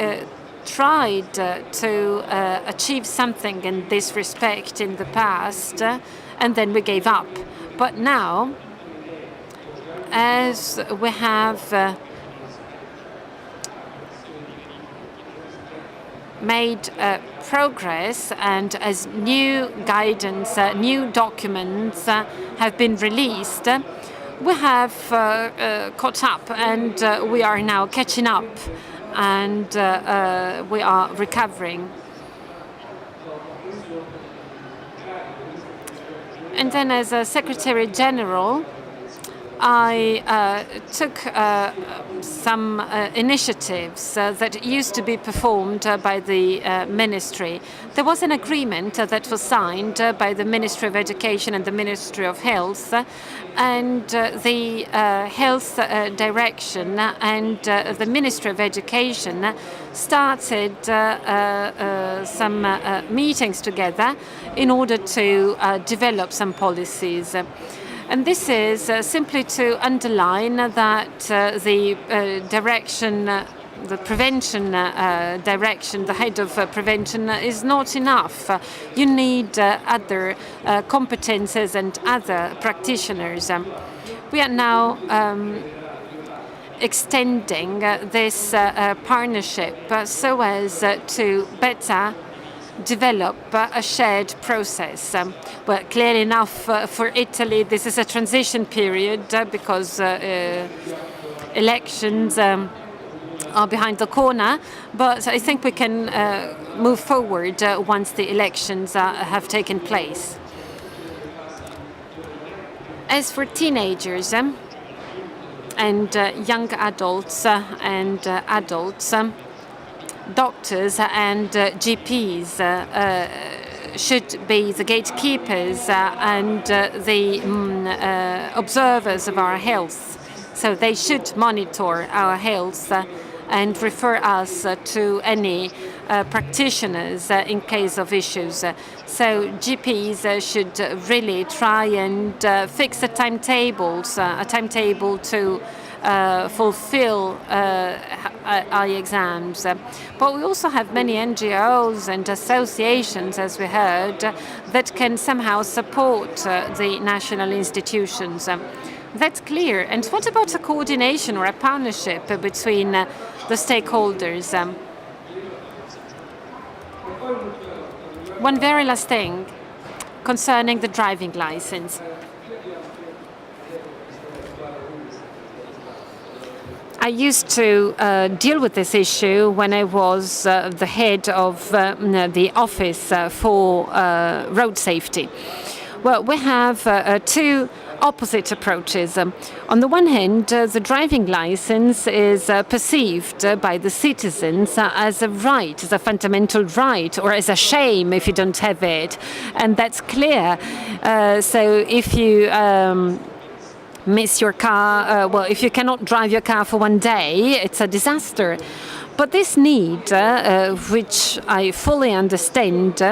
tried to achieve something in this respect in the past, and then we gave up. But now, as we have made progress, and as new guidance, new documents have been released, we have caught up, and we are now catching up, and we are recovering. And then as a Secretary General, I took some initiatives that used to be performed by the ministry. There was an agreement that was signed by the Ministry of Education and the Ministry of Health, and the Health Direction and the Ministry of Education started some meetings together in order to develop some policies. And this is simply to underline that the direction, the prevention direction, the head of prevention is not enough. You need other competences and other practitioners. We are now extending this partnership so as to better develop a shared process. Well, clearly enough, for Italy, this is a transition period because elections are behind the corner, but I think we can move forward once the elections have taken place. As for teenagers and young adults and adults, doctors and GPs should be the gatekeepers and the observers of our health. So they should monitor our health and refer us to any practitioners in case of issues. So GPs should really try and fix a timetable to fulfill eye exams. But we also have many NGOs and associations, as we heard, that can somehow support the national institutions. That's clear. And what about a coordination or a partnership between the stakeholders? One very last thing concerning the driving license. I used to deal with this issue when I was the head of the Office for Road Safety. Well, we have two opposite approaches. On the one hand, the driving license is perceived by the citizens as a right, as a fundamental right, or as a shame if you don't have it. And that's clear. So if you miss your car, well, if you cannot drive your car for one day, it's a disaster. But this need, which I fully understand,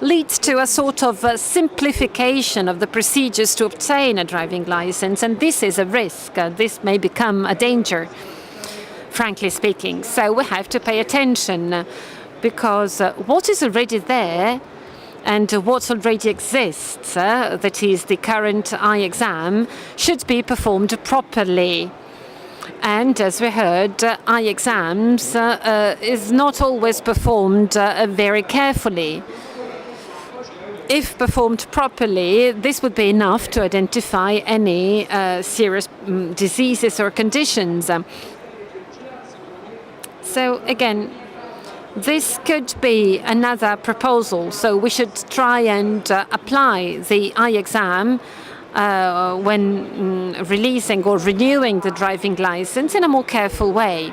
leads to a sort of simplification of the procedures to obtain a driving license, and this is a risk. This may become a danger, frankly speaking. So we have to pay attention, because what is already there and what already exists, that is the current eye exam, should be performed properly. And as we heard, eye exams is not always performed very carefully. If performed properly, this would be enough to identify any serious diseases or conditions. So again, this could be another proposal. So we should try and apply the eye exam when releasing or renewing the driving license in a more careful way.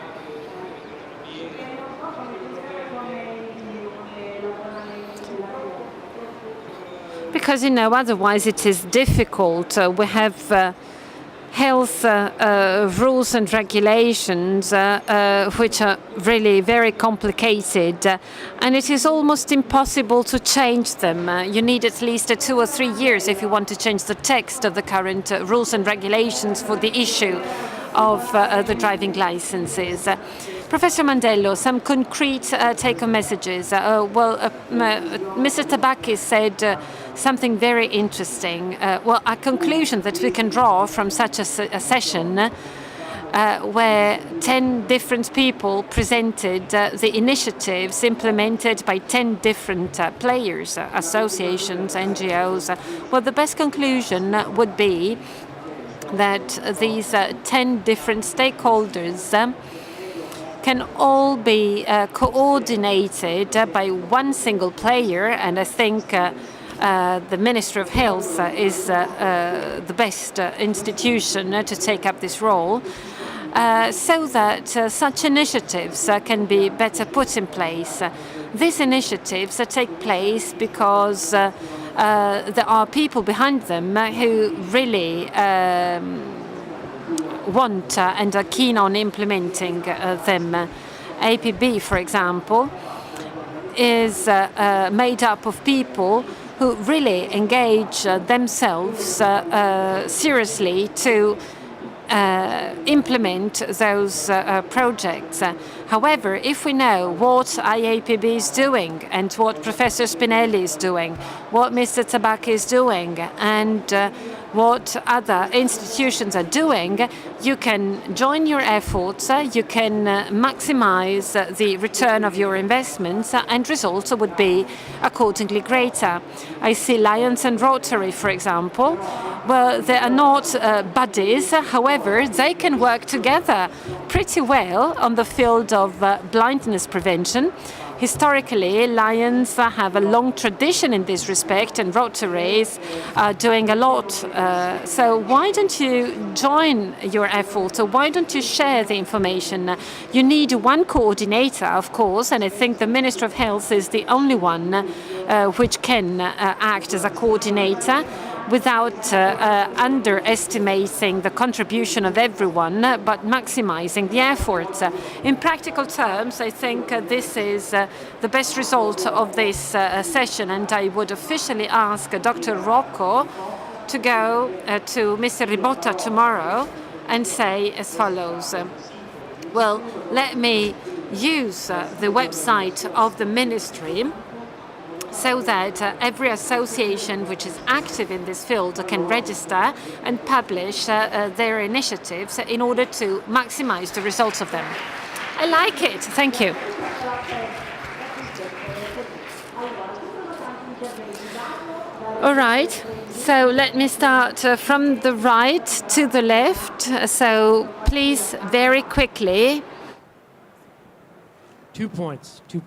Because, otherwise it is difficult. We have health rules and regulations which are really very complicated, and it is almost impossible to change them. You need at least 2 or 3 years if you want to change the text of the current rules and regulations for the issue of the driving licenses. Professor Mandello, some concrete take-home messages. Mr. Tabacchi said something very interesting. A conclusion that we can draw from such a session where 10 different people presented the initiatives implemented by 10 different players, associations, NGOs. Well, the best conclusion would be that these 10 different stakeholders can all be coordinated by one single player, and I think the Ministry of Health is the best institution to take up this role, so that such initiatives can be better put in place. These initiatives take place because there are people behind them who really want and are keen on implementing them. APB, for example, is made up of people who really engage themselves seriously to implement those projects. However, if we know what IAPB is doing and what Professor Spinelli is doing, what Mr. Tabacchi is doing, and what other institutions are doing, you can join your efforts, you can maximize the return of your investments, and results would be accordingly greater. I see Lions and Rotary, for example. Well, they are not buddies, however, they can work together pretty well on the field of blindness prevention. Historically, Lions have a long tradition in this respect, and Rotaries are doing a lot. So why don't you join your efforts, or why don't you share the information? You need one coordinator, of course, and I think the Minister of Health is the only one which can act as a coordinator, without underestimating the contribution of everyone, but maximizing the efforts. In practical terms, I think this is the best result of this session, and I would officially ask Dr. Rocco to go to Mr. Ribotta tomorrow and say as follows. Well, let me use the website of the ministry so that every association which is active in this field can register and publish their initiatives in order to maximize the results of them. I like it. Thank you. All right. So let me start from the right to the left. So please, very quickly. 2 points to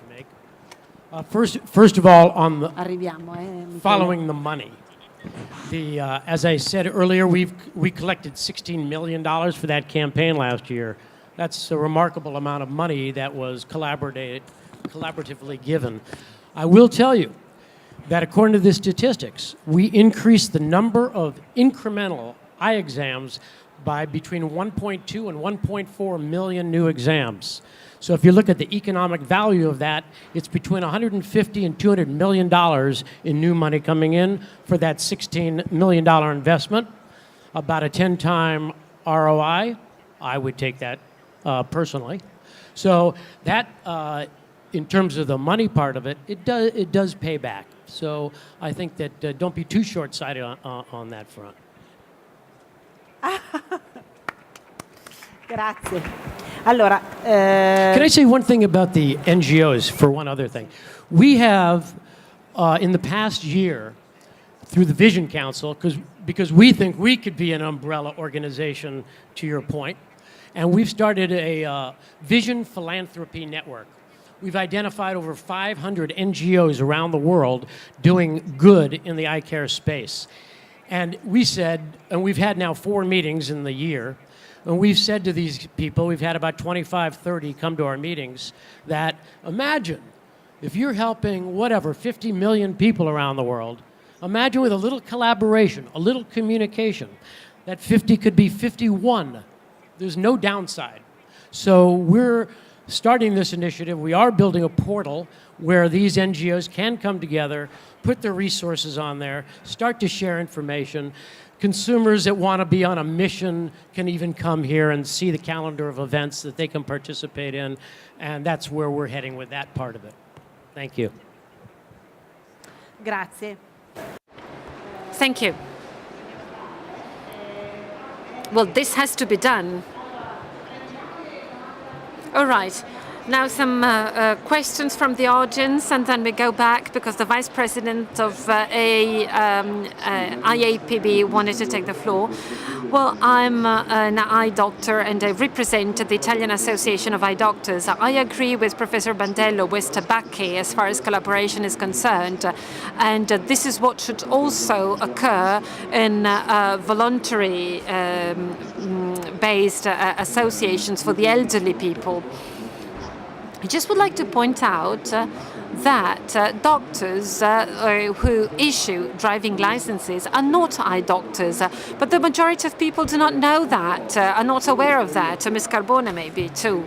make. First of all, on the following the money. As I said earlier, we collected $16 million for that campaign last year. That's a remarkable amount of money that was collaboratively given. I will tell you that according to the statistics, we increased the number of incremental eye exams by between 1.2 and 1.4 million new exams. So if you look at the economic value of that, it's between $150 and $200 million in new money coming in for that $16 million investment, about a 10-time ROI. I would take that personally. So that, in terms of the money part of it, it does pay back. So I think that don't be too short-sighted on that front. Grazie. Allora, can I say one thing about the NGOs for one other thing? We have, in the past year, through the Vision Council, because we think we could be an umbrella organization, to your point, and we've started a Vision Philanthropy Network. We've identified over 500 NGOs around the world doing good in the eye care space. And we said, and we've had now 4 meetings in the year, and we've said to these people, we've had about 25, 30 come to our meetings, that imagine if you're helping, 50 million people around the world, imagine with a little collaboration, a little communication, that 50 could be 51. There's no downside. So we're starting this initiative. We are building a portal where these NGOs can come together, put their resources on there, start to share information. Consumers that want to be on a mission can even come here and see the calendar of events that they can participate in, and that's where we're heading with that part of it. Thank you. Grazie. Thank you. Well, this has to be done. All right. Now some questions from the audience, and then we go back because the Vice President of IAPB wanted to take the floor. Well, I'm an eye doctor and I represent the Italian Association of Eye Doctors. I agree with Professor Bandello with Tabacchi as far as collaboration is concerned, and this is what should also occur in voluntary based associations for the elderly people. I just would like to point out that doctors who issue driving licenses are not eye doctors, but the majority of people do not know that, are not aware of that. Ms. Carbone maybe too.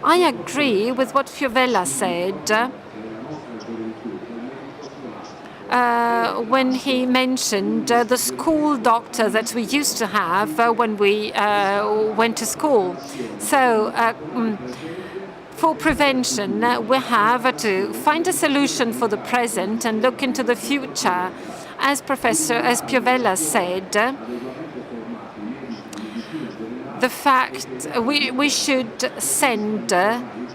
I agree with what Fiovella said when he mentioned the school doctor that we used to have when we went to school. So for prevention, we have to find a solution for the present and look into the future. As Piovella said, the fact we should send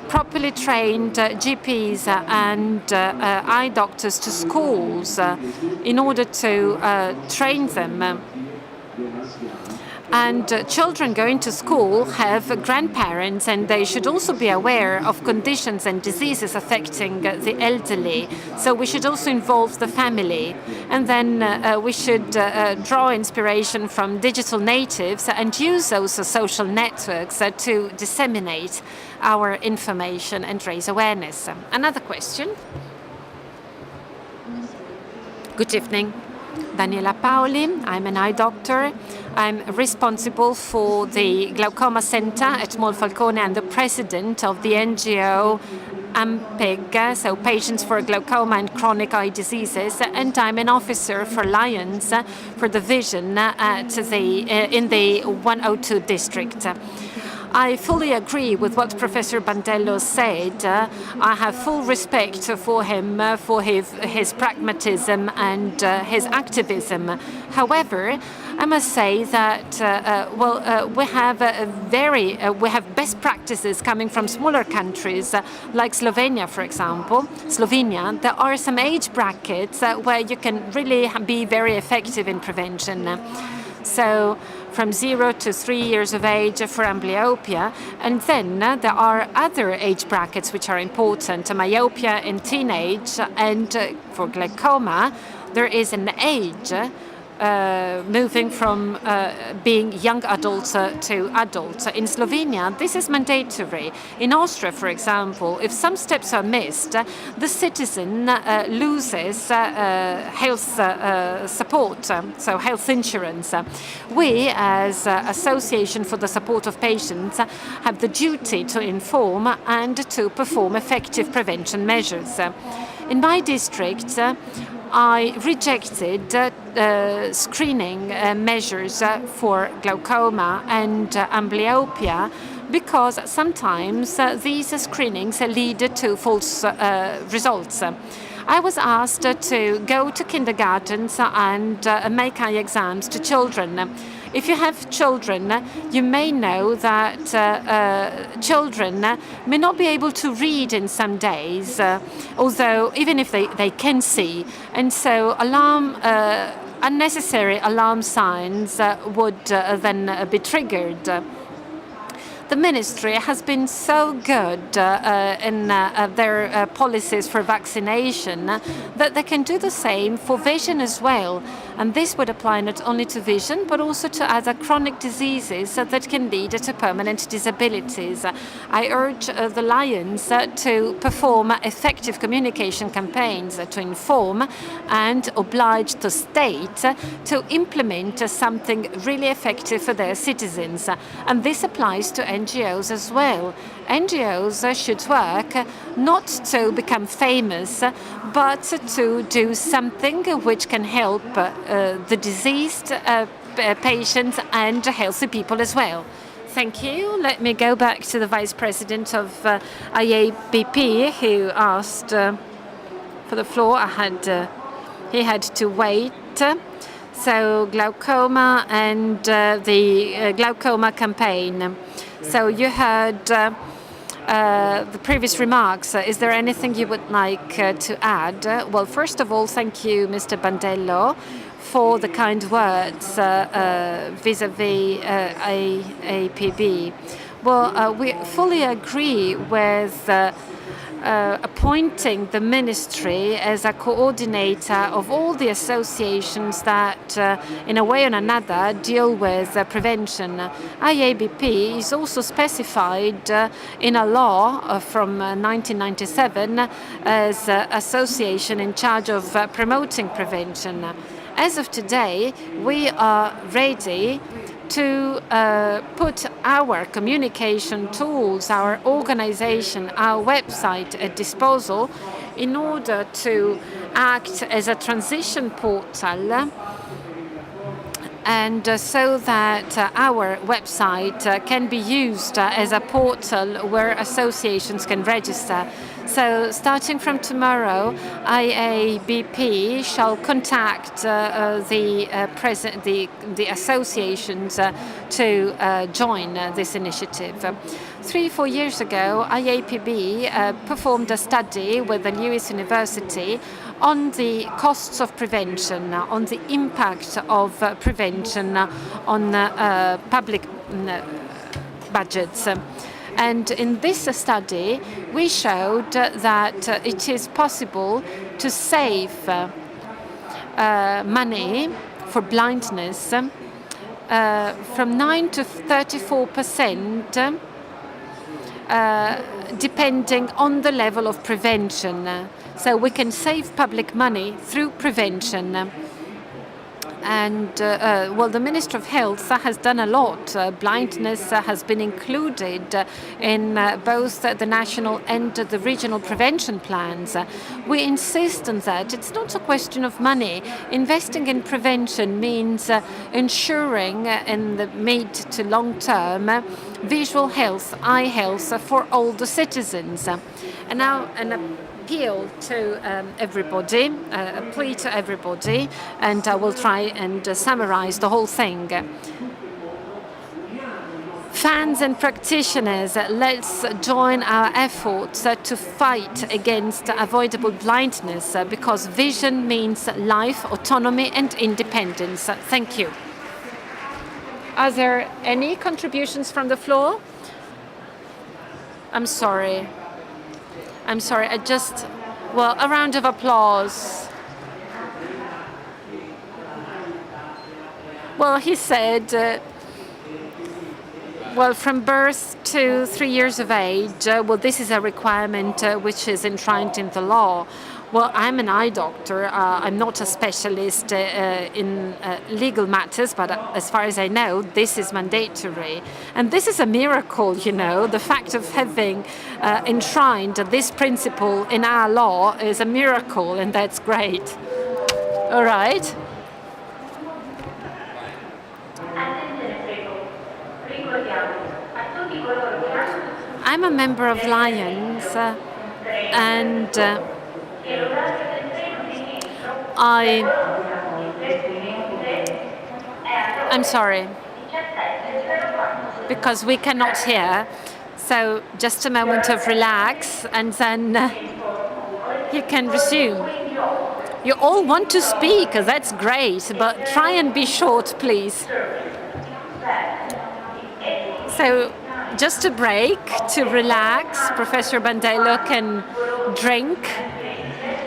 properly trained GPs and eye doctors to schools in order to train them. And children going to school have grandparents, and they should also be aware of conditions and diseases affecting the elderly. So we should also involve the family. And then we should draw inspiration from digital natives and use those social networks to disseminate our information and raise awareness. Another question. Good evening. Daniela Paoli, I'm an eye doctor. I'm responsible for the Glaucoma Center at Monfalcone and the president of the NGO AMPEG, so Patients for Glaucoma and Chronic Eye Diseases, and I'm an officer for Lions for the Vision in the 102 district. I fully agree with what Professor Bandello said. I have full respect for him, for his pragmatism and his activism. However, I must say that we have best practices coming from smaller countries like Slovenia, for example. Slovenia, there are some age brackets where you can really be very effective in prevention. So from 0 to 3 years of age for amblyopia, and then there are other age brackets which are important, myopia in teenage, and for glaucoma there is an age moving from being young adults to adults. In Slovenia, this is mandatory. In Austria, for example, if some steps are missed, the citizen loses health support, so health insurance. We, as Association for the Support of Patients, have the duty to inform and to perform effective prevention measures. In my district, I rejected screening measures for glaucoma and amblyopia because sometimes these screenings lead to false results. I was asked to go to kindergartens and make eye exams to children. If you have children, you may know that children may not be able to read in some days, although even if they can see. And so unnecessary alarm signs would then be triggered. The ministry has been so good in their policies for vaccination that they can do the same for vision as well. And this would apply not only to vision, but also to other chronic diseases that can lead to permanent disabilities. I urge the Lions to perform effective communication campaigns to inform and oblige the state to implement something really effective for their citizens. And this applies to NGOs as well. NGOs should work not to become famous, but to do something which can help the diseased patients and healthy people as well. Thank you. Let me go back to the Vice President of IABP, who asked for the floor. He had to wait. So glaucoma and the glaucoma campaign. So you heard the previous remarks. Is there anything you would like to add? Well, first of all, thank you, Mr. Bandello, for the kind words vis-à-vis APB. Well, we fully agree with appointing the ministry as a coordinator of all the associations that, in a way or another, deal with prevention. IABP is also specified in a law from 1997 as association in charge of promoting prevention. As of today, we are ready to put our communication tools, our organization, our website at disposal in order to act as a transition portal and so that our website can be used as a portal where associations can register. So starting from tomorrow, IABP shall contact the associations to join this initiative. 3-4 years ago, IAPB performed a study with the Lewis University on the costs of prevention, on the impact of prevention on public budgets. And in this study, we showed that it is possible to save money for blindness from 9 to 34%, depending on the level of prevention. So we can save public money through prevention. And well, the Minister of Health has done a lot. Blindness has been included in both the national and the regional prevention plans. We insist on that. It's not a question of money. Investing in prevention means ensuring in the mid to long term visual health, eye health for all the citizens. And now an appeal to everybody, a plea to everybody, and I will try and summarize the whole thing. Fans and practitioners, let's join our efforts to fight against avoidable blindness, because vision means life, autonomy and independence. Thank you. Are there any contributions from the floor? I'm sorry, well, a round of applause. Well, he said, well, from birth to 3 years of age, well, this is a requirement which is enshrined in the law. Well, I'm an eye doctor. I'm not a specialist in legal matters, but as far as I know, this is mandatory. And this is a miracle, you know. The fact of having enshrined this principle in our law is a miracle, and that's great. All right. I'm a member of Lions, and I'm sorry, because we cannot hear. So just a moment of relax, and then you can resume. You all want to speak, that's great, but try and be short, please. So just a break to relax. Professor Bandello can drink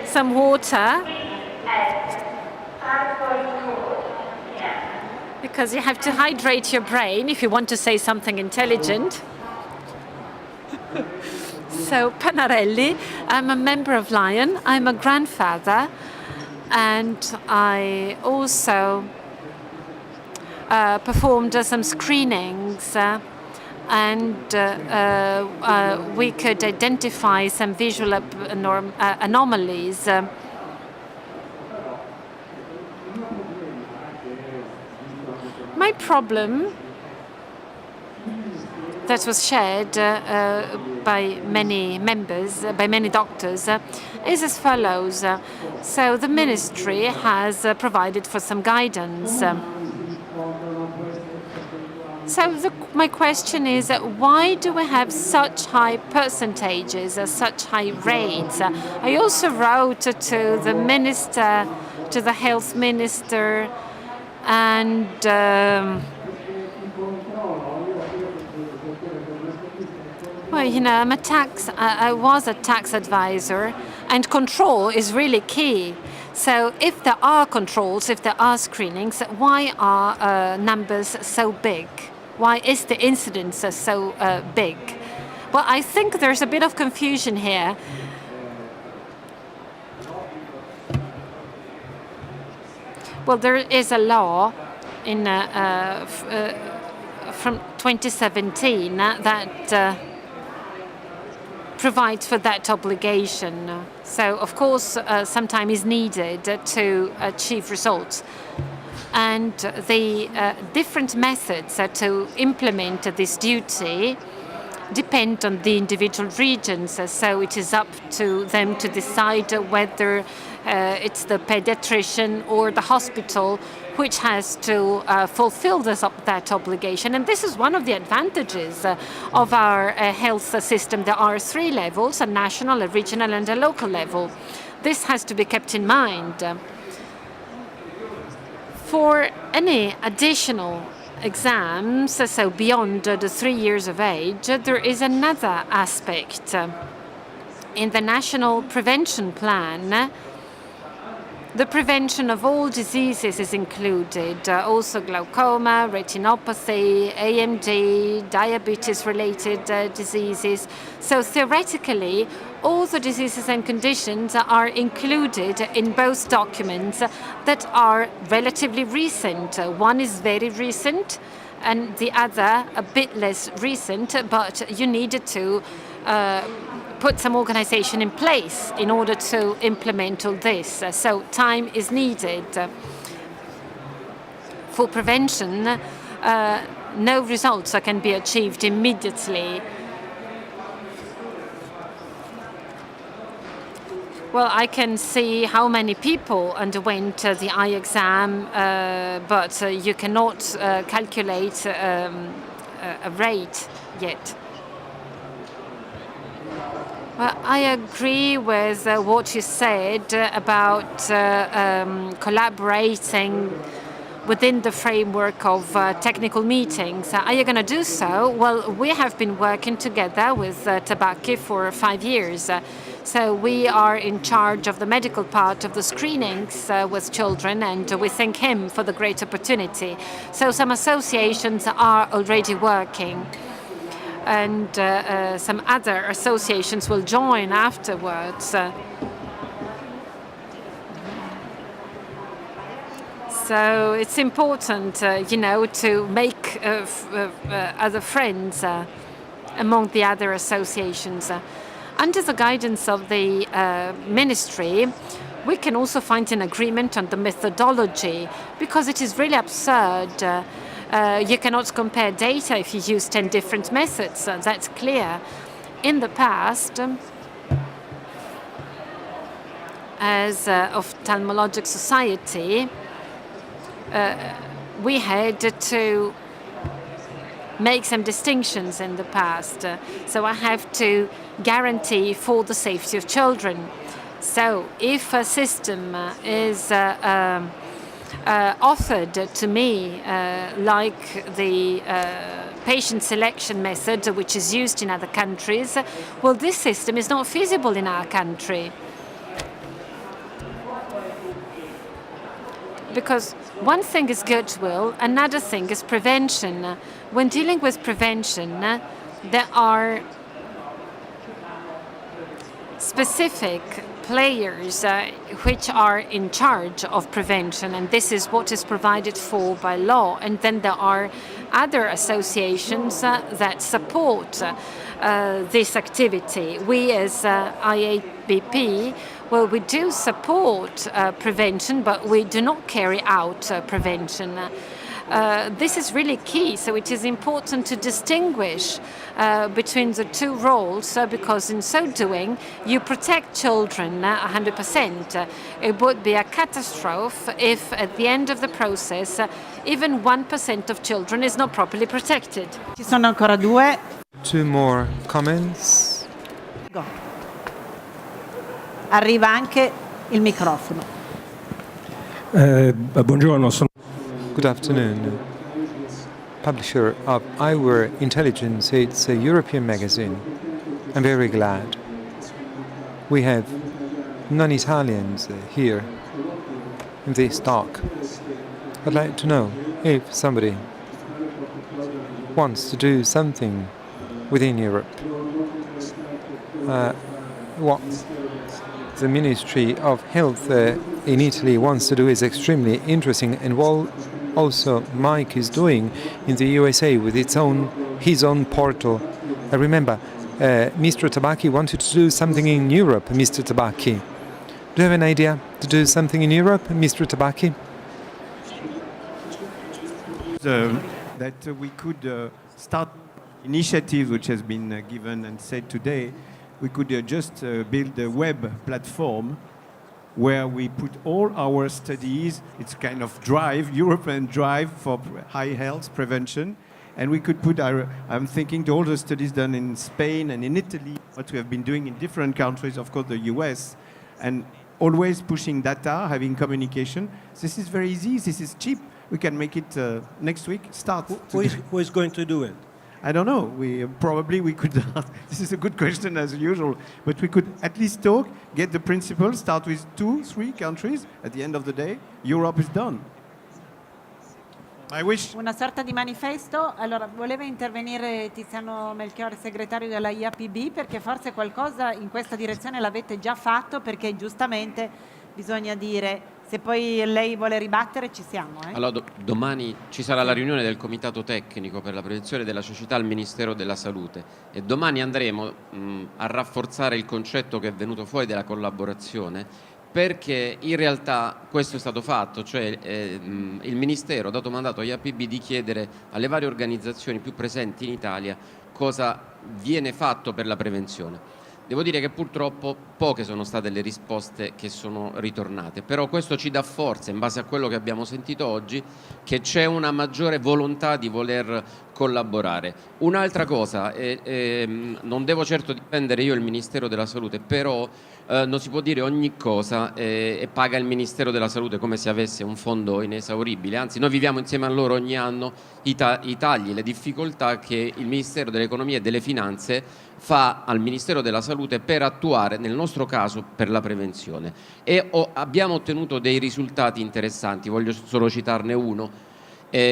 some water, because you have to hydrate your brain if you want to say something intelligent. So, Panarelli, I'm a member of Lion, I'm a grandfather, and I also performed some screenings, and we could identify some visual anomalies. My problem that was shared by many members, by many doctors, is as follows. So the ministry has provided for some guidance. So my question is, why do we have such high percentages, such high rates? I also wrote to the minister, to the health minister, and well, you know, I was a tax advisor, and control is really key. So if there are controls, if there are screenings, why are numbers so big? Why is the incidence so big? Well, I think there's a bit of confusion here. Well, there is a law in from 2017 that provides for that obligation. So, of course, some time is needed to achieve results. And the different methods to implement this duty depend on the individual regions. So it is up to them to decide whether it's the pediatrician or the hospital which has to fulfill that obligation. And this is one of the advantages of our health system. There are 3 levels, a national, a regional, and a local level. This has to be kept in mind. For any additional exams, so beyond the 3 years of age, there is another aspect. In the National Prevention Plan, the prevention of all diseases is included, also glaucoma, retinopathy, AMD, diabetes-related diseases. So theoretically, all the diseases and conditions are included in both documents that are relatively recent. One is very recent and the other a bit less recent, but you needed to put some organization in place in order to implement all this. So time is needed. For prevention, no results can be achieved immediately. Well, I can see how many people underwent the eye exam, but you cannot calculate a rate yet. Well, I agree with what you said about collaborating within the framework of technical meetings. Are you going to do so? Well, we have been working together with Tabacchi for 5 years. So we are in charge of the medical part of the screenings with children, and we thank him for the great opportunity. So some associations are already working, and some other associations will join afterwards. So it's important, to make other friends among the other associations. Under the guidance of the ministry, we can also find an agreement on the methodology, because it is really absurd. You cannot compare data if you use 10 different methods. That's clear. In the past, as Ophthalmologic Society, we had to make some distinctions in the past. So I have to guarantee for the safety of children. So if a system is offered to me, like the patient selection method, which is used in other countries, well, this system is not feasible in our country. Because one thing is goodwill, another thing is prevention. When dealing with prevention, there are specific players which are in charge of prevention, and this is what is provided for by law. And then there are other associations that support this activity. We as IABP, well, we do support prevention, but we do not carry out prevention. This is really key, so it is important to distinguish between the two roles, because in so doing, you protect children 100%. It would be a catastrophe if at the end of the process, even 1% of children is not properly protected. Ci sono ancora 2. 2 more comments. Go. Arriva anche il microfono. Buongiorno, sono Good afternoon. Publisher of Eyewear Intelligence, it's a European magazine. I'm very glad. We have non-Italians here in this talk. I'd like to know if somebody wants to do something within Europe. What the Ministry of Health in Italy wants to do is extremely interesting, and what also Mike is doing in the USA with his own portal. I remember Mr. Tabacchi wanted to do something in Europe. Mr. Tabacchi, do you have an idea to do something in Europe, Mr. Tabacchi? That we could start initiative which has been given and said today, we could just build a web platform where we put all our studies. It's kind of drive, European drive for high health prevention. And we could put I'm thinking to all the studies done in Spain and in Italy, what we have been doing in different countries, of course the US, and always pushing data, having communication. This is very easy, this is cheap. We can make it next week, start. Who is going to do it? I don't know. We could. This is a good question as usual, but we could at least talk, get the principles, start with 2-3 countries. At the end of the day, Europe is done. I wish. Una sorta di manifesto. Allora, voleva intervenire Tiziano Melchiorre, segretario della IAPB, perché forse qualcosa in questa direzione l'avete già fatto, perché giustamente bisogna dire, se poi lei vuole ribattere ci siamo. Allora, domani ci sarà la riunione del Comitato Tecnico per la Prevenzione della Cecità al Ministero della Salute e domani andremo a rafforzare il concetto che è venuto fuori della collaborazione, perché in realtà questo è stato fatto, cioè il Ministero ha dato mandato agli APB di chiedere alle varie organizzazioni più presenti in Italia cosa viene fatto per la prevenzione. Devo dire che purtroppo poche sono state le risposte che sono ritornate, però questo ci dà forza, in base a quello che abbiamo sentito oggi, che c'è una maggiore volontà di voler collaborare. Un'altra cosa, non devo certo difendere io il Ministero della Salute, però non si può dire ogni cosa e paga il Ministero della Salute come se avesse un fondo inesauribile, anzi noi viviamo insieme a loro ogni anno i tagli, le difficoltà che il Ministero dell'Economia e delle Finanze fa al Ministero della Salute per attuare, nel nostro caso, per la prevenzione. E abbiamo ottenuto dei risultati interessanti, voglio solo citarne uno.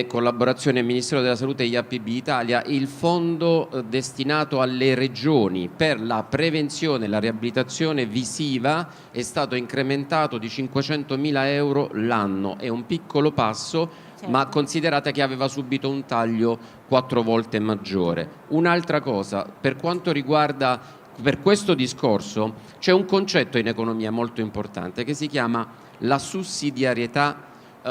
Collaborazione Ministero della Salute e IAPB Italia, il fondo destinato alle regioni per la prevenzione e la riabilitazione visiva è stato incrementato di 500.000 euro l'anno. È un piccolo passo, ma considerate che aveva subito un taglio 4 volte maggiore. Un'altra cosa, per quanto riguarda per questo discorso, c'è un concetto in economia molto importante che si chiama la sussidiarietà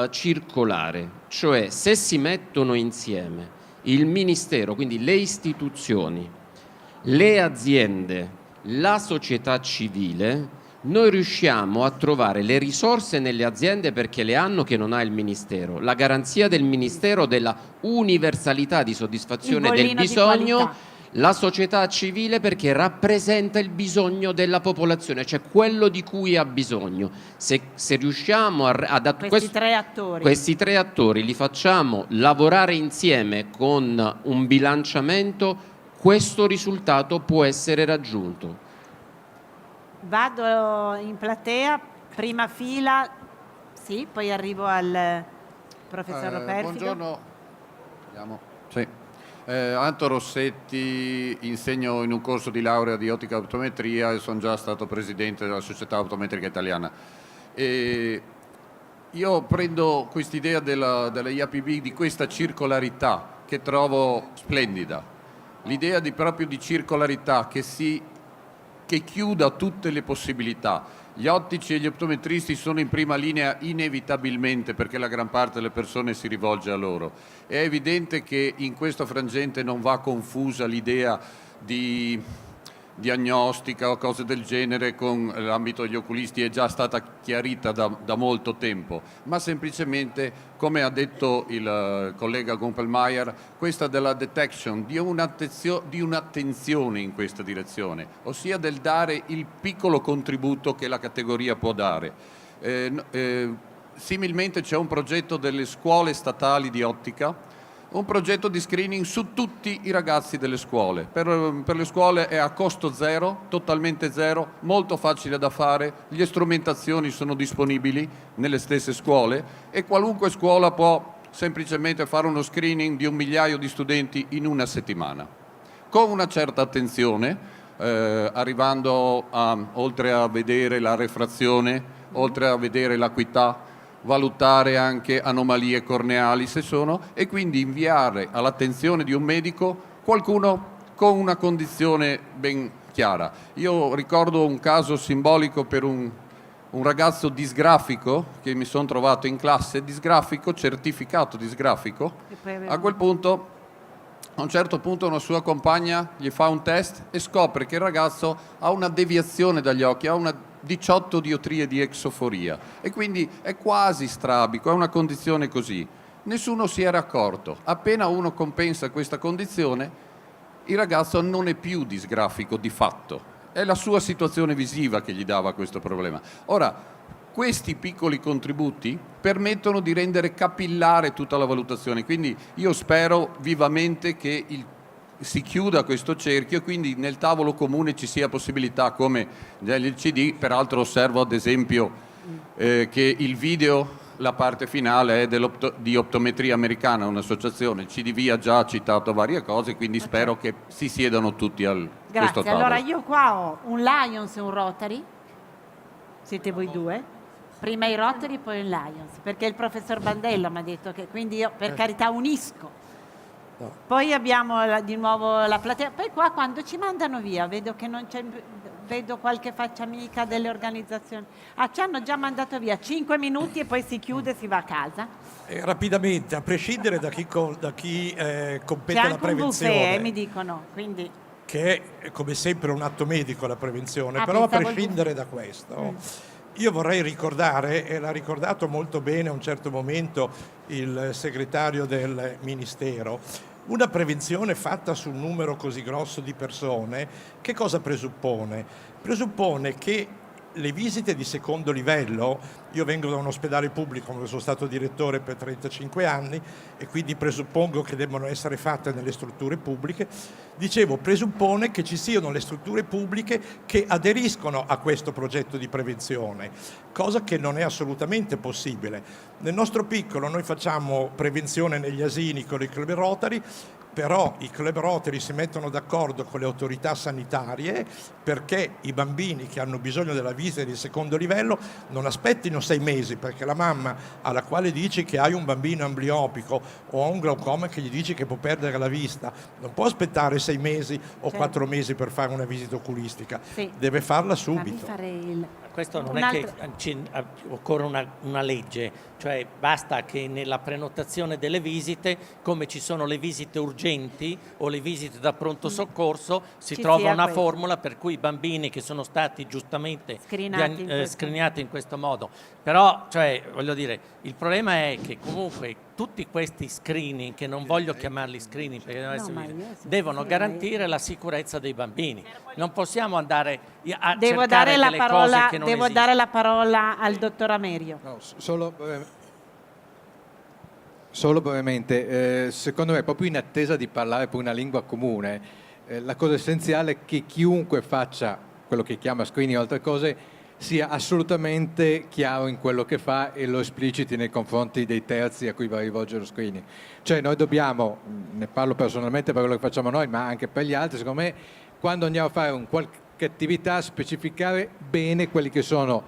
circolare, cioè se si mettono insieme il Ministero, quindi le istituzioni, le aziende, la società civile, noi riusciamo a trovare le risorse nelle aziende perché le hanno che non ha il Ministero, la garanzia del Ministero della universalità di soddisfazione del bisogno, la società civile perché rappresenta il bisogno della popolazione, cioè quello di cui ha bisogno. Se riusciamo questi tre attori li facciamo lavorare insieme con un bilanciamento, questo risultato può essere raggiunto. Vado in platea, prima fila, sì, poi arrivo al professor Perfido. Buongiorno. Vediamo. Sì. Anto Rossetti, insegno in un corso di laurea di ottica e optometria e sono già stato presidente della Società Optometrica Italiana. Io prendo quest'idea della IAPB di questa circolarità che trovo splendida, l'idea proprio di circolarità che chiuda tutte le possibilità. Gli ottici e gli optometristi sono in prima linea inevitabilmente perché la gran parte delle persone si rivolge a loro. È evidente che in questo frangente non va confusa l'idea di diagnostica o cose del genere con l'ambito degli oculisti, è già stata chiarita da molto tempo, ma semplicemente, come ha detto il collega Gumpelmeier, questa della detection, di un'attenzione in questa direzione, ossia del dare il piccolo contributo che la categoria può dare. Similmente c'è un progetto delle scuole statali di ottica, un progetto di screening su tutti i ragazzi delle scuole. Per le scuole è a costo zero, totalmente zero, molto facile da fare, le strumentazioni sono disponibili nelle stesse scuole e qualunque scuola può semplicemente fare uno screening di 1 migliaio di studenti in una settimana. Con una certa attenzione, arrivando oltre a vedere la refrazione, oltre a vedere l'acuità, valutare anche anomalie corneali se sono e quindi inviare all'attenzione di un medico qualcuno con una condizione ben chiara. Io ricordo un caso simbolico per un ragazzo disgrafico che mi sono trovato in classe, disgrafico, certificato disgrafico. A quel punto a un certo punto una sua compagna gli fa un test e scopre che il ragazzo ha una deviazione dagli occhi, ha una 18 diotrie di exoforia e quindi è quasi strabico, è una condizione così. Nessuno si era accorto. Appena uno compensa questa condizione, il ragazzo non è più disgrafico di fatto. È la sua situazione visiva che gli dava questo problema. Ora, questi piccoli contributi permettono di rendere capillare tutta la valutazione, quindi io spero vivamente che si chiuda questo cerchio e quindi nel tavolo comune ci sia possibilità, come nel CD, peraltro osservo ad esempio che il video, la parte finale è di optometria americana, un'associazione, il CDV ha già citato varie cose, quindi spero che si siedano tutti questo tavolo. Allora io qua ho un Lions e un Rotary, siete voi due, prima i Rotary poi il Lions, perché il professor Bandello mi ha detto che, quindi io per carità unisco. No. Poi abbiamo di nuovo la platea, poi qua quando ci mandano via vedo che non c'è, vedo qualche faccia amica delle organizzazioni. Ci hanno già mandato via 5 minuti e poi si chiude e si va a casa. Rapidamente, a prescindere da chi compete c'è la prevenzione, un buffet, mi dicono, quindi che è come sempre un atto medico la prevenzione, però a prescindere da questo io vorrei ricordare, e l'ha ricordato molto bene a un certo momento il segretario del Ministero, una prevenzione fatta su un numero così grosso di persone, che cosa presuppone? Presuppone che le visite di secondo livello, io vengo da un ospedale pubblico dove sono stato direttore per 35 anni e quindi presuppongo che debbano essere fatte nelle strutture pubbliche, dicevo, presuppone che ci siano le strutture pubbliche che aderiscono a questo progetto di prevenzione, cosa che non è assolutamente possibile. Nel nostro piccolo noi facciamo prevenzione negli asili con i club Rotary, però i club Rotary si mettono d'accordo con le autorità sanitarie perché i bambini che hanno bisogno della visita di secondo livello non aspettino 6 mesi, perché la mamma alla quale dici che hai un bambino ambliopico o ha un glaucoma che gli dici che può perdere la vista non può aspettare 6 mesi o 4 mesi per fare una visita oculistica, deve farla subito. Questo non è che occorre una legge, cioè basta che nella prenotazione delle visite, come ci sono le visite urgenti o le visite da pronto soccorso, si trova una formula per cui i bambini che sono stati giustamente screenati in questo modo. Però, cioè, voglio dire, il problema è che comunque tutti questi screening, che non voglio chiamarli screening perché devono garantire la sicurezza dei bambini. Non possiamo andare a cercare delle cose che non Devo dare la parola al dottor Amerio. No, solo brevemente, secondo me proprio in attesa di parlare poi una lingua comune, la cosa essenziale è che chiunque faccia quello che chiama screening o altre cose sia assolutamente chiaro in quello che fa e lo espliciti nei confronti dei terzi a cui va a rivolgere lo screening. Cioè noi dobbiamo, ne parlo personalmente per quello che facciamo noi, ma anche per gli altri, secondo me, quando andiamo a fare qualche attività, specificare bene quelli che sono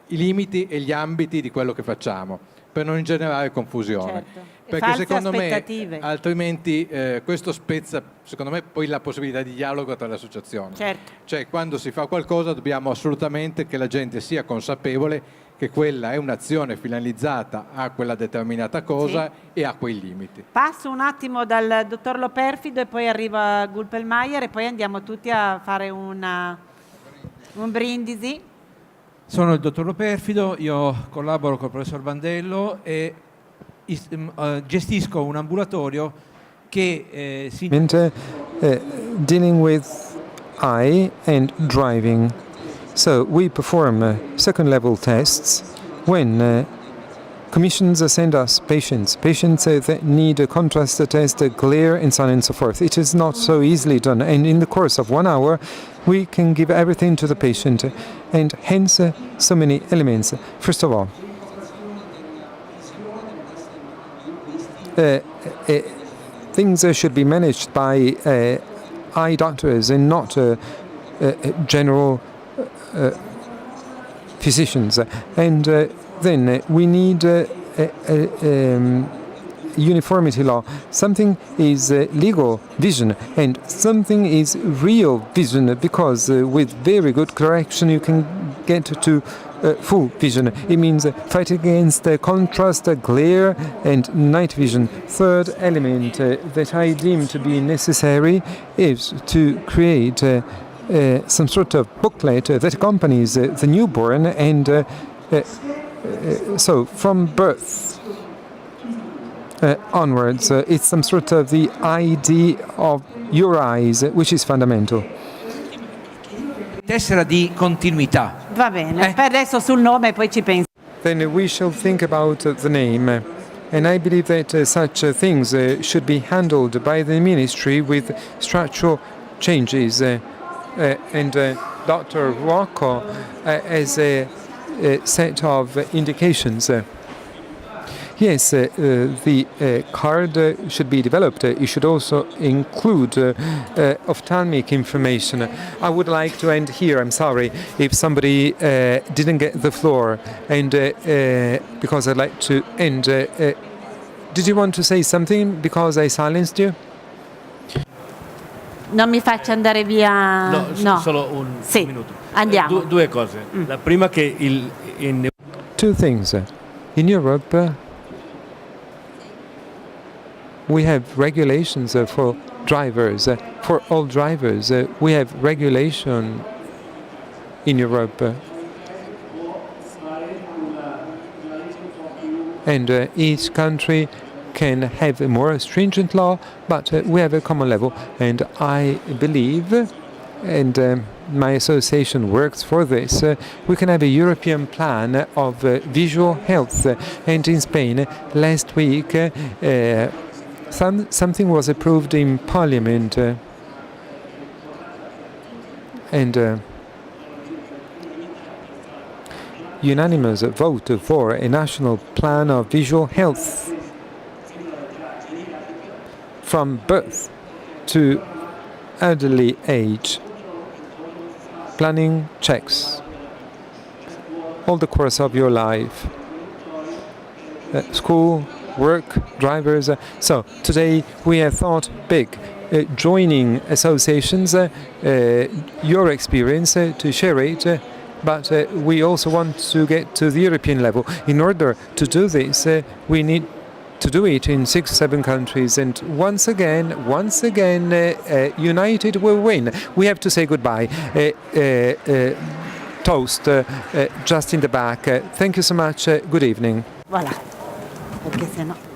i limiti e gli ambiti di quello che facciamo, per non generare confusione. Certo. Perché secondo me altrimenti questo spezza, secondo me, poi la possibilità di dialogo tra le associazioni. Certo. Cioè quando si fa qualcosa dobbiamo assolutamente che la gente sia consapevole che quella è un'azione finalizzata a quella determinata cosa e a quei limiti. Passo un attimo dal dottor Loperfido e poi arriva Gulpelmeier e poi andiamo tutti a fare un brindisi. Sono il dottor Loperfido, io collaboro col professor Bandello e gestisco un ambulatorio che si... dealing with eye and driving. So we perform second level tests when commissions send us patients that need a contrast test, a glare and so on and so forth. It is not so easily done, and in the course of 1 hour we can give everything to the patient, and hence so many elements. First of all, things should be managed by eye doctors and not general physicians, and then we need uniformity law. Something is legal vision and something is real vision, because with very good correction you can get to full vision. It means fight against contrast, glare, and night vision. Third element that I deem to be necessary is to create some sort of booklet that accompanies the newborn, and so from birth onwards, it's some sort of the ID of your eyes, which is fundamental. Tessera di continuità. Va bene, per adesso sul nome poi ci pensi. Then we shall think about the name. And I believe that such things should be handled by the ministry with structural changes. And Dr. Rocco has a set of indications. Yes, the card should be developed. It should also include ophthalmic information. I would like to end here. I'm sorry if somebody didn't get the floor, and because I'd like to end. Did you want to say something because I silenced you? Non mi faccia andare via. No, solo un minuto. Andiamo. Due cose. La prima che Two things. In Europe, we have regulations for drivers. For all drivers, we have regulation in Europe. And each country can have a more stringent law, but we have a common level. And I believe, and my association works for this, we can have a European plan of visual health. And in Spain, last week, something was approved in Parliament. And unanimous vote for a national plan of visual health from birth to elderly age. Planning checks all the course of your life. School, work, drivers. So today we have thought big, joining associations, your experience to share it. But we also want to get to the European level. In order to do this, we need to do it in 6-7 countries. And once again, united will win. We have to say goodbye. Toast, just in the back. Thank you so much. Good evening. Voilà. Perché se no...